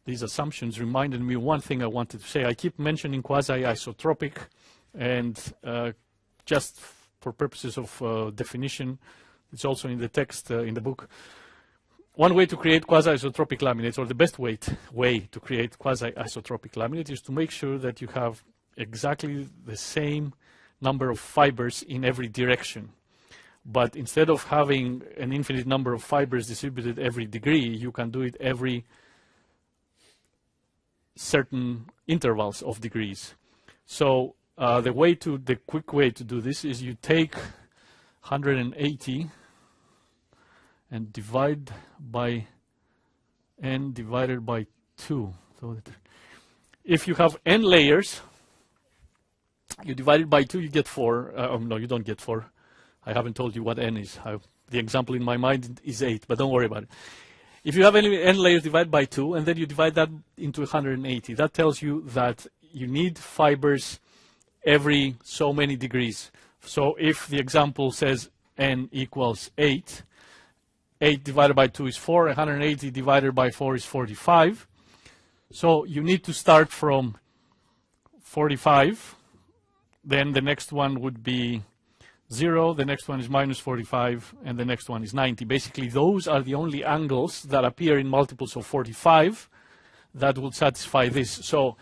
These assumptions reminded me of one thing I wanted to say. I keep mentioning quasi-isotropic, and just for purposes of definition, it's also in the text in the book. One way to create quasi-isotropic laminates, or the best way to create quasi-isotropic laminates, is to make sure that you have exactly the same number of fibers in every direction. But instead of having an infinite number of fibers distributed every degree, you can do it every certain intervals of degrees. So the quick way to do this is you take 180 and divide by n divided by 2. So if you have n layers, you divide it by 2, you get 4. No, you don't get 4. I haven't told you what n is. The example in my mind is 8, but don't worry about it. If you have n layers, divide by 2, and then you divide that into 180. That tells you that you need fibers every so many degrees. So if the example says n equals 8, 8 divided by 2 is 4, 180 divided by 4 is 45. So you need to start from 45. Then the next one would be 0, the next one is minus 45, and the next one is 90. Basically, those are the only angles that appear in multiples of 45 that would satisfy this. So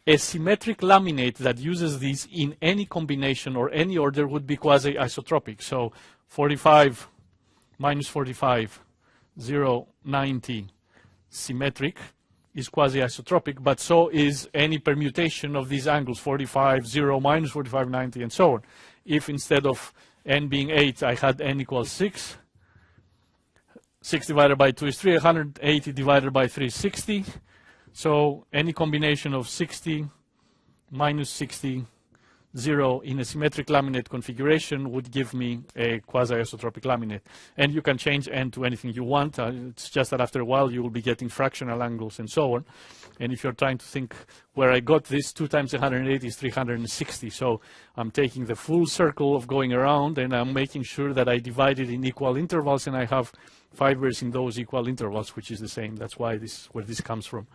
a symmetric laminate that uses these in any combination or any order would be quasi-isotropic. So 45 minus 45, 0, 90, symmetric, is quasi-isotropic, but so is any permutation of these angles, 45, 0, minus 45, 90, and so on. If instead of n being 8, I had n equals 6, 6 divided by 2 is 3, 180 divided by 3 is 60. So any combination of 60 minus 60, 0 in a symmetric laminate configuration would give me a quasi-isotropic laminate. And you can change n to anything you want. It's just that after a while you will be getting fractional angles and so on. And if you're trying to think where I got this, 2 times 180 is 360. So I'm taking the full circle of going around, and I'm making sure that I divide it in equal intervals, and I have fibers in those equal intervals, which is the same. That's why where this comes from.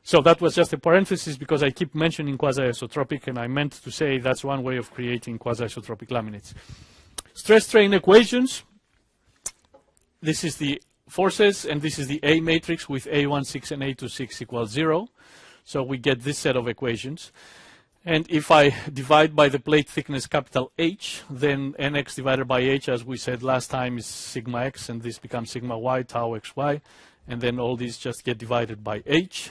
So that was just a parenthesis, because I keep mentioning quasi-isotropic, and I meant to say that's one way of creating quasi-isotropic laminates. Stress-strain equations. This is the forces, and this is the A matrix with A16 and A26 equals 0. So we get this set of equations. And if I divide by the plate thickness capital H, then nx divided by h, as we said last time, is sigma x, and this becomes sigma y, tau xy. And then all these just get divided by h.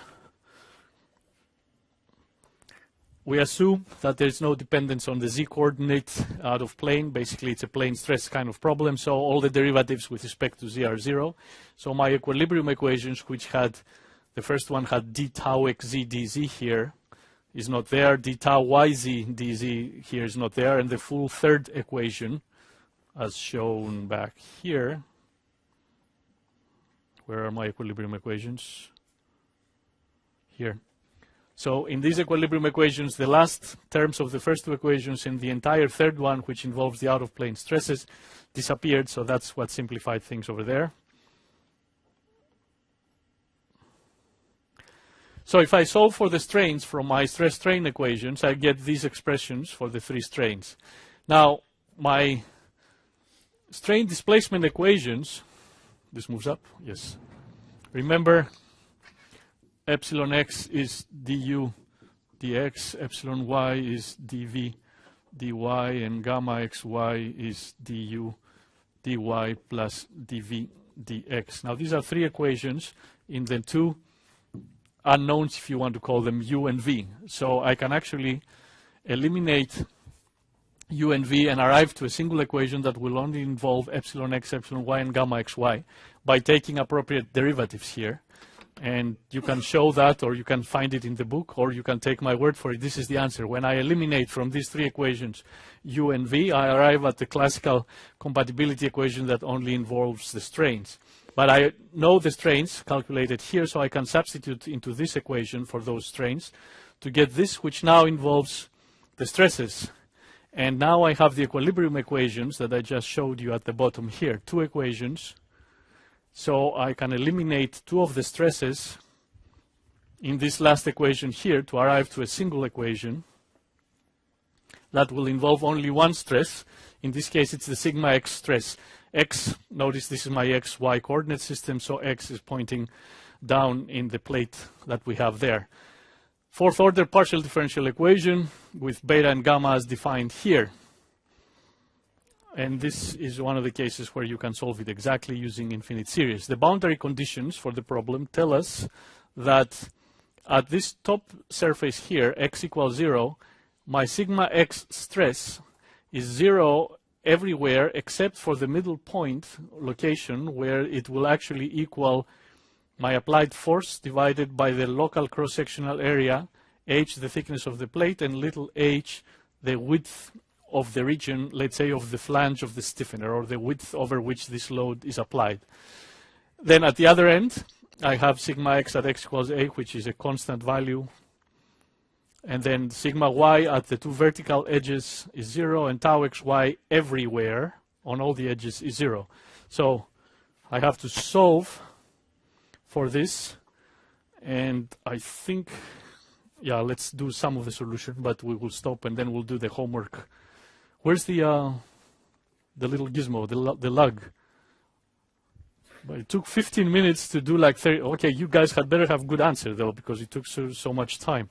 We assume that there is no dependence on the z-coordinate out of plane. Basically, it's a plane stress kind of problem, so all the derivatives with respect to z are 0. So my equilibrium equations, which had, the first one had d tau xz dz here, is not there. D tau yz dz here is not there. And the full third equation, as shown back here, where are my equilibrium equations? Here. So in these equilibrium equations, the last terms of the first two equations and the entire third one, which involves the out-of-plane stresses, disappeared. So that's what simplified things over there. So if I solve for the strains from my stress-strain equations, I get these expressions for the three strains. Now, my strain displacement equations, this moves up, yes. Remember, epsilon x is du dx, epsilon y is dv dy, and gamma xy is du dy plus dv dx. Now, these are three equations in the two unknowns, if you want to call them, u and v. So I can actually eliminate u and v and arrive to a single equation that will only involve epsilon x, epsilon y, and gamma xy by taking appropriate derivatives here. And you can show that, or you can find it in the book, or you can take my word for it. This is the answer. When I eliminate from these three equations u and v, I arrive at the classical compatibility equation that only involves the strains. But I know the strains calculated here, so I can substitute into this equation for those strains to get this, which now involves the stresses. And now I have the equilibrium equations that I just showed you at the bottom here, two equations. So I can eliminate two of the stresses in this last equation here to arrive to a single equation that will involve only one stress. In this case, it's the sigma x stress. X, notice this is my xy coordinate system, so x is pointing down in the plate that we have there. Fourth order partial differential equation with beta and gamma as defined here. And this is one of the cases where you can solve it exactly using infinite series. The boundary conditions for the problem tell us that at this top surface here, x equals 0, my sigma x stress is 0 everywhere except for the middle point location where it will actually equal my applied force divided by the local cross-sectional area, h the thickness of the plate, and little h the width of the region, let's say of the flange of the stiffener, or the width over which this load is applied. Then at the other end, I have sigma x at x equals a, which is a constant value. And then sigma y at the two vertical edges is 0, and tau xy everywhere on all the edges is 0. So I have to solve for this, and I think, yeah, let's do some of the solution, but we will stop and then we'll do the homework. Where's the little gizmo, the lug? But it took 15 minutes to do like 30. Okay, you guys had better have good answer though, because it took so much time.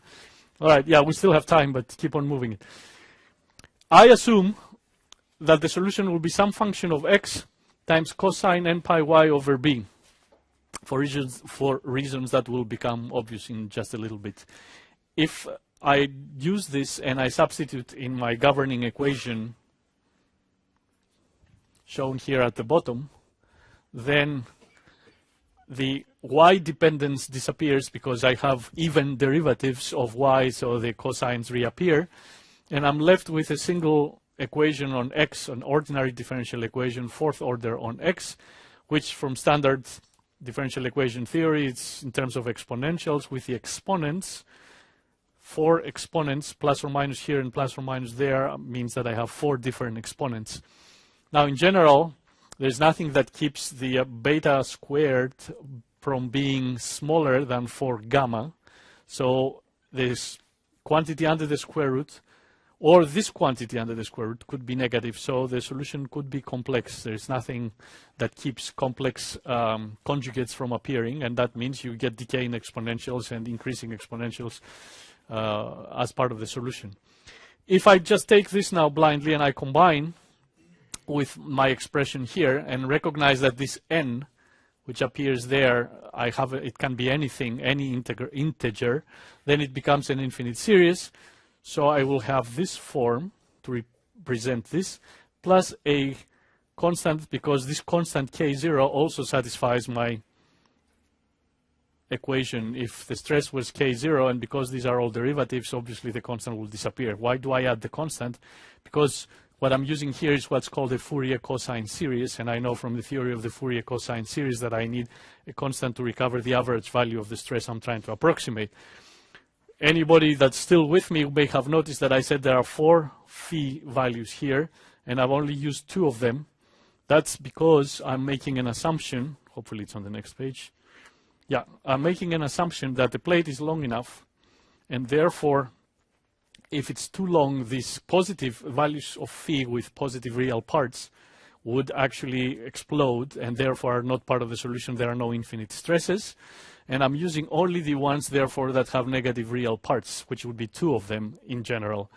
All right, yeah, we still have time, but keep on moving it. I assume that the solution will be some function of x times cosine n pi y over b for reasons that will become obvious in just a little bit. If I use this and I substitute in my governing equation shown here at the bottom, then the y dependence disappears because I have even derivatives of y, so the cosines reappear, and I'm left with a single equation on x, an ordinary differential equation, fourth order on x, which from standard differential equation theory, it's in terms of exponentials with the exponents. 4 exponents, plus or minus here and plus or minus there, means that I have 4 different exponents. Now, in general, there's nothing that keeps the beta squared from being smaller than 4 gamma. So this quantity under the square root, or this quantity under the square root, could be negative. So the solution could be complex. There's nothing that keeps complex conjugates from appearing, and that means you get decaying exponentials and increasing exponentials as part of the solution. If I just take this now blindly and I combine with my expression here and recognize that this n, which appears there, it can be anything, any integer, then it becomes an infinite series. So I will have this form to represent this, plus a constant, because this constant k0 also satisfies my equation if the stress was k0, and because these are all derivatives, obviously the constant will disappear. Why do I add the constant? Because what I'm using here is what's called a Fourier cosine series, and I know from the theory of the Fourier cosine series that I need a constant to recover the average value of the stress I'm trying to approximate. Anybody that's still with me may have noticed that I said there are 4 phi values here, and I've only used 2 of them. That's because I'm making an assumption, hopefully it's on the next page. Yeah, I'm making an assumption that the plate is long enough, and therefore, if it's too long, these positive values of phi with positive real parts would actually explode, and therefore are not part of the solution. There are no infinite stresses. And I'm using only the ones, therefore, that have negative real parts, which would be 2 of them in general.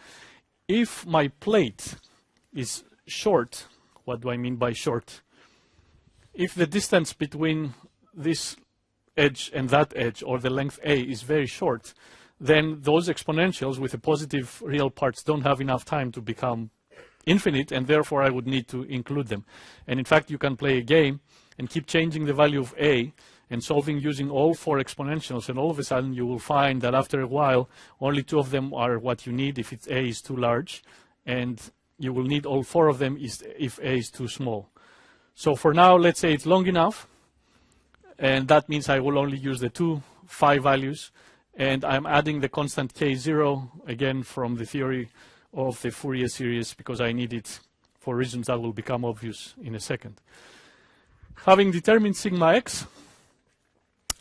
If my plate is short, what do I mean by short? If the distance between this edge and that edge, or the length A, is very short, then those exponentials with the positive real parts don't have enough time to become infinite, and therefore I would need to include them. And in fact, you can play a game and keep changing the value of A and solving using all 4 exponentials, and all of a sudden you will find that after a while only 2 of them are what you need if it's A is too large, and you will need all 4 of them if A is too small. So for now, let's say it's long enough, and that means I will only use the 2 phi values, and I'm adding the constant K0 again from the theory of the Fourier series, because I need it for reasons that will become obvious in a second. Having determined sigma x,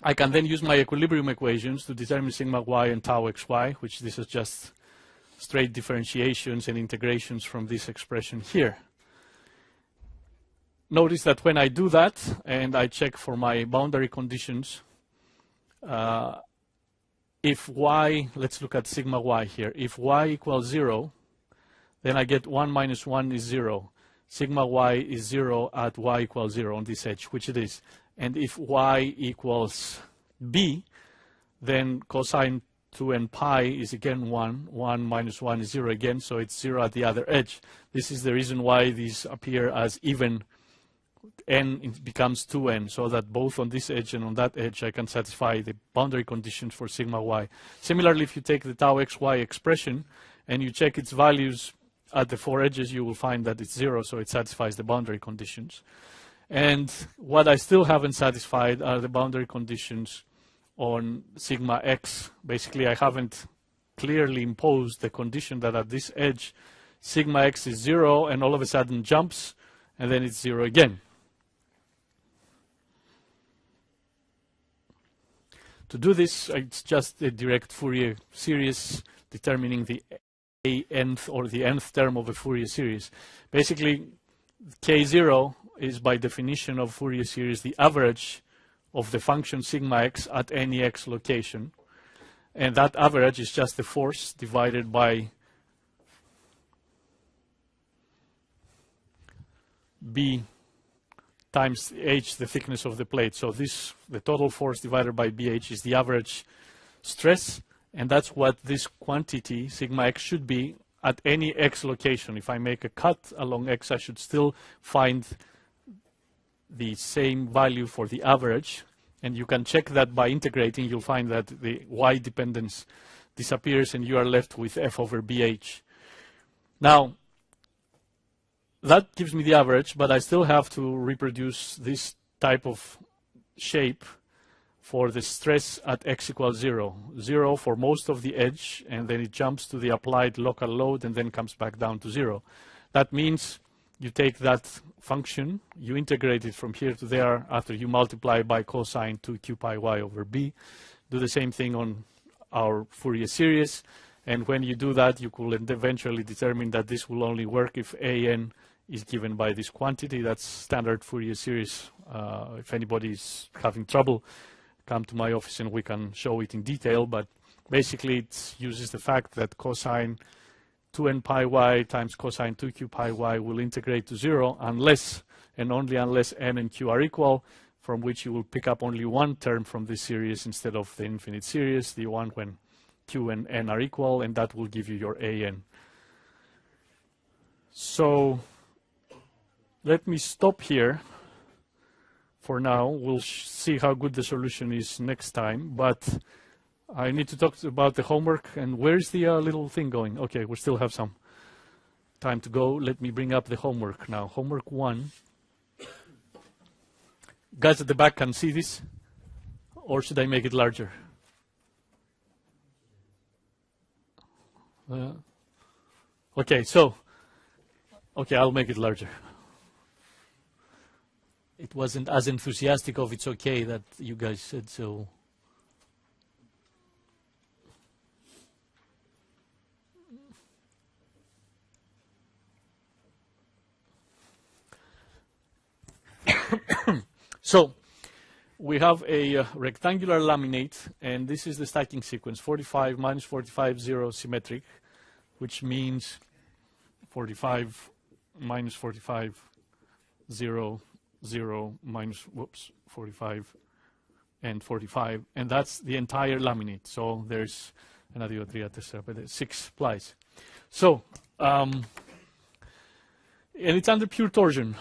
I can then use my equilibrium equations to determine sigma y and tau xy, which this is just straight differentiations and integrations from this expression here. Notice that when I do that and I check for my boundary conditions, if y, let's look at sigma y here, if y equals 0, then I get 1 minus 1 is 0. Sigma y is 0 at y equals 0 on this edge, which it is. And if y equals b, then cosine 2n pi is again 1. 1 minus 1 is 0 again, so it's 0 at the other edge. This is the reason why these appear as even. N it becomes 2n, so that both on this edge and on that edge I can satisfy the boundary conditions for sigma y. Similarly, if you take the tau xy expression and you check its values at the 4 edges, you will find that it's 0, so it satisfies the boundary conditions. And what I still haven't satisfied are the boundary conditions on sigma x. Basically, I haven't clearly imposed the condition that at this edge sigma x is 0 and all of a sudden jumps, and then it's 0 again. To do this, it's just a direct Fourier series determining the nth or the nth term of a Fourier series. Basically, K0 is by definition of Fourier series the average of the function sigma x at any x location. And that average is just the force divided by B times h, the thickness of the plate. So this, the total force divided by BH, is the average stress, and that's what this quantity, sigma x, should be at any x location. If I make a cut along x, I should still find the same value for the average, and you can check that by integrating. You'll find that the y dependence disappears and you are left with f over bh. Now, that gives me the average, but I still have to reproduce this type of shape for the stress at x equals 0. 0 for most of the edge, and then it jumps to the applied local load and then comes back down to 0. That means you take that function, you integrate it from here to there after you multiply by cosine 2q pi y over b. Do the same thing on our Fourier series, and when you do that, you will eventually determine that this will only work if an is given by this quantity. That's standard Fourier series. If anybody is having trouble, come to my office and we can show it in detail, but basically it uses the fact that cosine 2n pi y times cosine 2q pi y will integrate to 0 unless and only unless n and q are equal, from which you will pick up only one term from this series instead of the infinite series, the one when q and n are equal, and that will give you your an. So let me stop here for now. We'll see how good the solution is next time, but I need to talk about the homework. And where's the little thing going? Okay, we still have some time to go. Let me bring up the homework now. Homework 1. Guys at the back can see this, or should I make it larger? Okay, so, okay, I'll make it larger. It wasn't as enthusiastic of it's okay that you guys said so. So, we have a rectangular laminate, and this is the stacking sequence, 45 minus 45, 0, symmetric, which means 45 minus 45, 0, 0, minus, whoops, 45, and 45, and that's the entire laminate. So there's another 6 plies. So, and it's under pure torsion.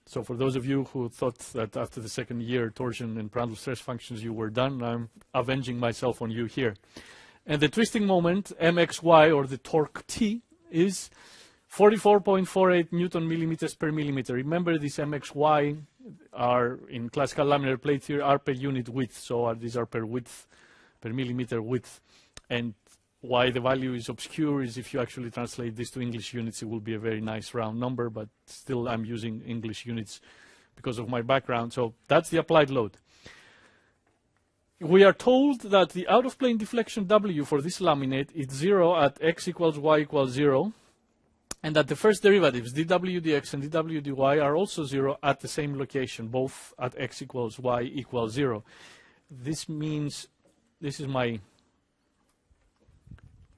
So for those of you who thought that after the second year torsion and Prandtl stress functions you were done, I'm avenging myself on you here. And the twisting moment, mxy, or the torque T, is 44.48 Newton millimeters per millimeter. Remember, these mxy are, in classical laminar plate theory, are per unit width. So these are per width, per millimeter width. And why the value is obscure is if you actually translate this to English units, it will be a very nice round number, but still I'm using English units because of my background. So that's the applied load. We are told that the out-of-plane deflection W for this laminate is 0 at x equals y equals 0, and that the first derivatives, dw dx and dw dy, are also 0 at the same location, both at x equals y equals 0. This means this is my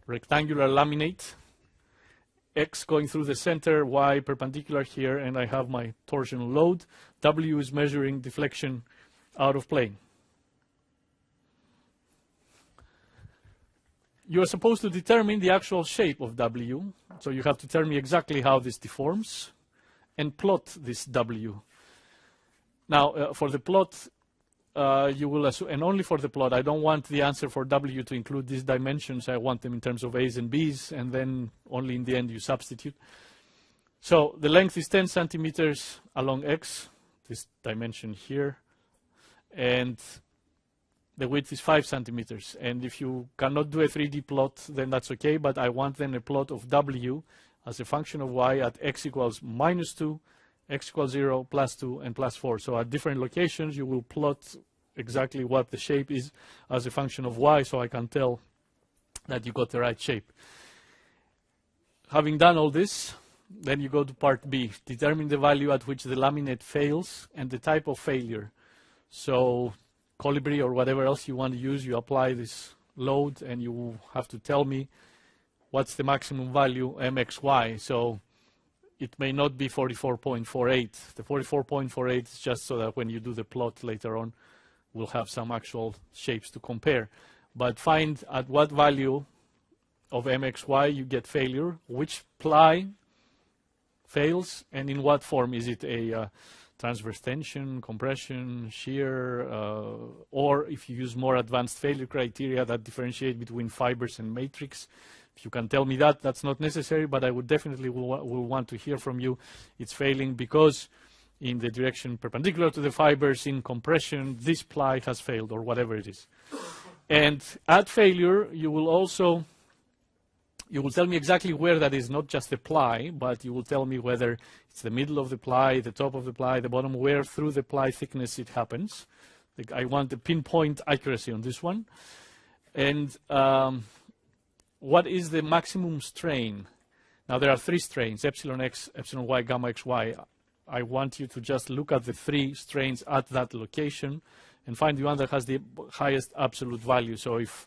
rectangular laminate, x going through the center, y perpendicular here, and I have my torsion load. W is measuring deflection out of plane. You are supposed to determine the actual shape of W, so you have to tell me exactly how this deforms and plot this W. Now, for the plot, you will assume, and only for the plot, I don't want the answer for W to include these dimensions. I want them in terms of A's and B's, and then only in the end you substitute. So the length is 10 centimeters along X, this dimension here, and the width is 5 centimeters. And if you cannot do a 3D plot, then that's okay, but I want then a plot of W as a function of Y at X equals minus 2, X equals 0, plus 2, and plus 4. So at different locations, you will plot exactly what the shape is as a function of Y, so I can tell that you got the right shape. Having done all this, then you go to part B. Determine the value at which the laminate fails and the type of failure. So Colibri or whatever else you want to use, you apply this load and you have to tell me what's the maximum value mxy. So it may not be 44.48. The 44.48 is just so that when you do the plot later on, we'll have some actual shapes to compare. But find at what value of mxy you get failure, which ply fails, and in what form. Is it a transverse tension, compression, shear, or if you use more advanced failure criteria that differentiate between fibers and matrix. If you can tell me that, that's not necessary, but I would definitely will want to hear from you. It's failing because in the direction perpendicular to the fibers, in compression, this ply has failed, or whatever it is. And at failure, you will also, you will tell me exactly where that is, not just the ply, but you will tell me whether it's the middle of the ply, the top of the ply, the bottom, where through the ply thickness it happens. Like, I want the pinpoint accuracy on this one. And what is the maximum strain? Now, there are 3 strains, epsilon x, epsilon y, gamma xy. I want you to just look at the 3 strains at that location and find the one that has the highest absolute value. So if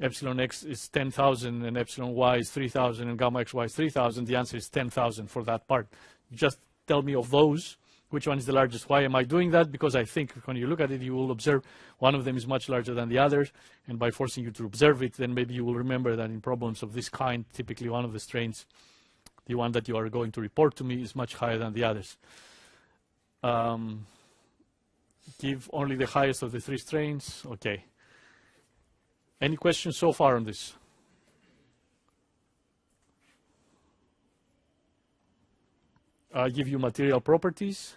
epsilon x is 10,000 and epsilon y is 3,000 and gamma xy is 3,000, the answer is 10,000 for that part. Just tell me of those, which one is the largest. Why am I doing that? Because I think when you look at it, you will observe one of them is much larger than the others, and by forcing you to observe it, then maybe you will remember that in problems of this kind, typically one of the strains, the one that you are going to report to me, is much higher than the others. Give only the highest of the 3 strains. Okay. Any questions so far on this? I give you material properties.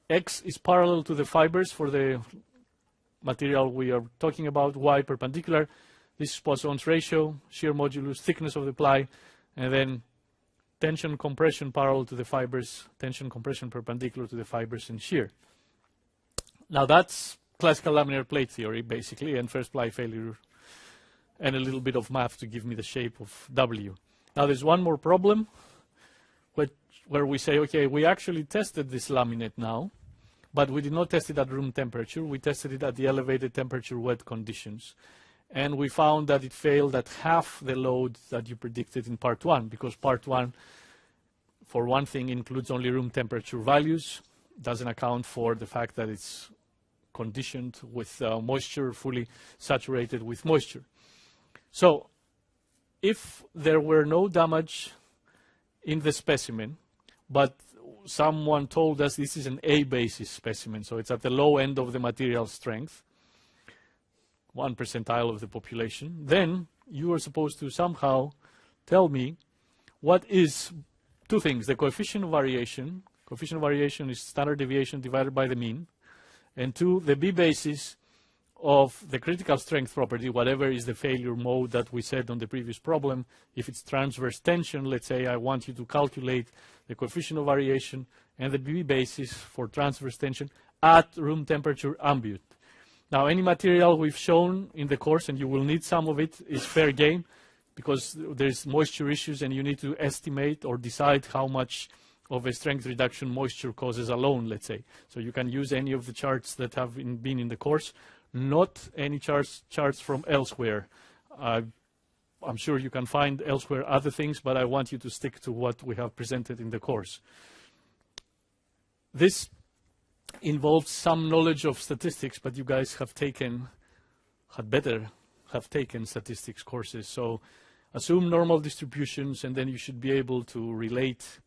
X is parallel to the fibers for the material we are talking about. Y perpendicular. This is Poisson's ratio, shear modulus, thickness of the ply, and then tension compression parallel to the fibers, tension compression perpendicular to the fibers, and shear. Now that's classical laminar plate theory, basically, and first ply failure, and a little bit of math to give me the shape of W. Now there's one more problem, where we say, okay, we actually tested this laminate now, but we did not test it at room temperature. We tested it at the elevated temperature wet conditions. And we found that it failed at half the load that you predicted in part 1, because part 1, for one thing, includes only room temperature values, doesn't account for the fact that it's conditioned with moisture, fully saturated with moisture. So if there were no damage in the specimen, but someone told us this is an A basis specimen, so it's at the low end of the material strength, 1 percentile of the population, then you are supposed to somehow tell me what is two things: the coefficient of variation. Coefficient of variation is standard deviation divided by the mean. And two, the B basis of the critical strength property, whatever is the failure mode that we said on the previous problem. If it's transverse tension, let's say I want you to calculate the coefficient of variation and the B basis for transverse tension at room temperature ambient. Now, any material we've shown in the course, and you will need some of it, is fair game, because there's moisture issues and you need to estimate or decide how much of a strength reduction moisture causes alone, let's say. So you can use any of the charts that have been in the course, not any charts from elsewhere. I'm sure you can find elsewhere other things, but I want you to stick to what we have presented in the course. This involves some knowledge of statistics, but you guys had better have taken statistics courses. So assume normal distributions, and then you should be able to relate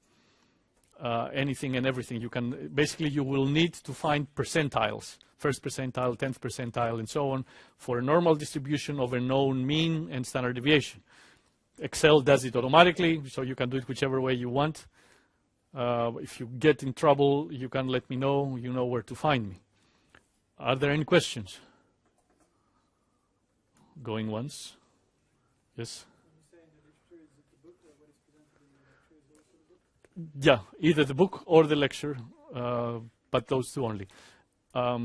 anything and everything. Basically you will need to find percentiles, first percentile, 10th percentile, and so on, for a normal distribution of a known mean and standard deviation. Excel does it automatically, so you can do it whichever way you want. If you get in trouble, you can let me know. You know where to find me. Are there any questions? Going once? Yes? Yeah, either the book or the lecture, but those two only. I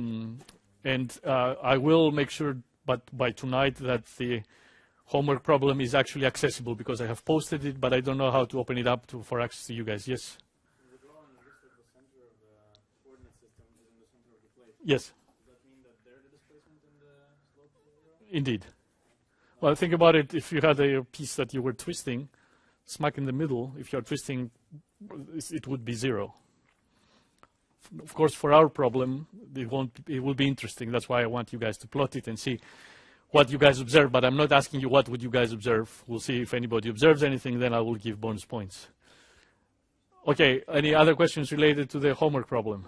will make sure, but by tonight, that the homework problem is actually accessible, because I have posted it, but I don't know how to open it up for access to you guys. Yes? The drawing looks like the center of the coordinate system is in the center of the plate. Yes. Does that mean that they're the displacement in the slope of the drawing? Indeed. Well, think about it. If you had a piece that you were twisting, smack in the middle, if you're twisting, it would be 0. Of course, for our problem, it will be interesting. That's why I want you guys to plot it and see what you guys observe. But I'm not asking you what would you guys observe. We'll see if anybody observes anything, then I will give bonus points. Okay, any other questions related to the homework problem?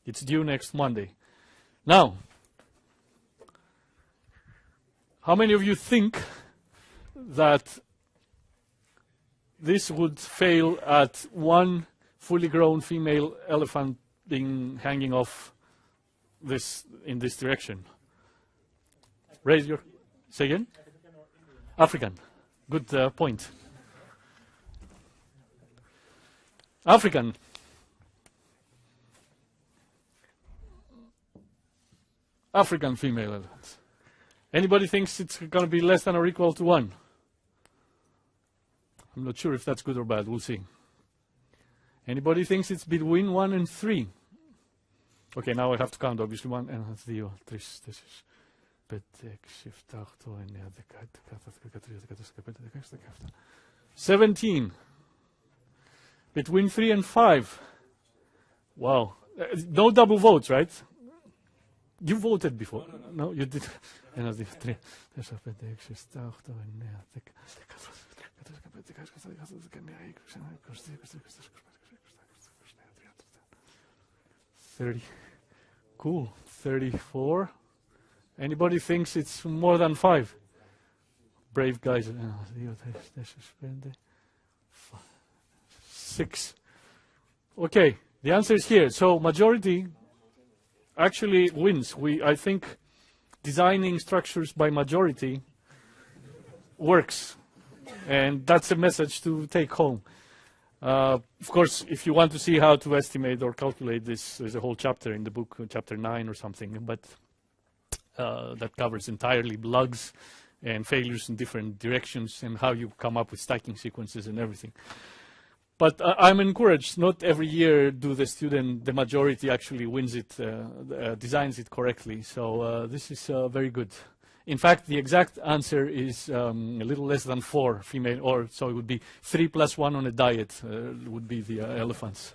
It's due next Monday. Now, how many of you think that this would fail at one fully grown female elephant being hanging off in this direction? Raise your, say again? African. Good point. African. African female elephants. Anybody thinks it's going to be less than or equal to 1? I'm not sure if that's good or bad. We'll see. Anybody thinks it's between 1 and 3? Okay, now I have to count, obviously. 1 and 3, 3, 17. Between 3 and 5. Wow. No double votes, right? You voted before. No, you did. $30. Cool. 34. Anybody thinks it's more than 5? Brave guys. 6. Okay, the answer is here. So majority actually wins. I think designing structures by majority works. And that's a message to take home. Of course, if you want to see how to estimate or calculate this, there's a whole chapter in the book, chapter 9 or something, but that covers entirely lugs and failures in different directions and how you come up with stacking sequences and everything. But I'm encouraged. Not every year do the majority actually wins it, designs it correctly. So this is very good. In fact, the exact answer is a little less than 4 female, or so it would be 3 plus 1 on a diet would be the elephants.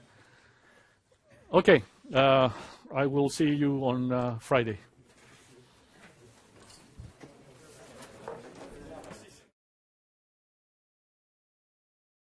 Okay, I will see you on Friday.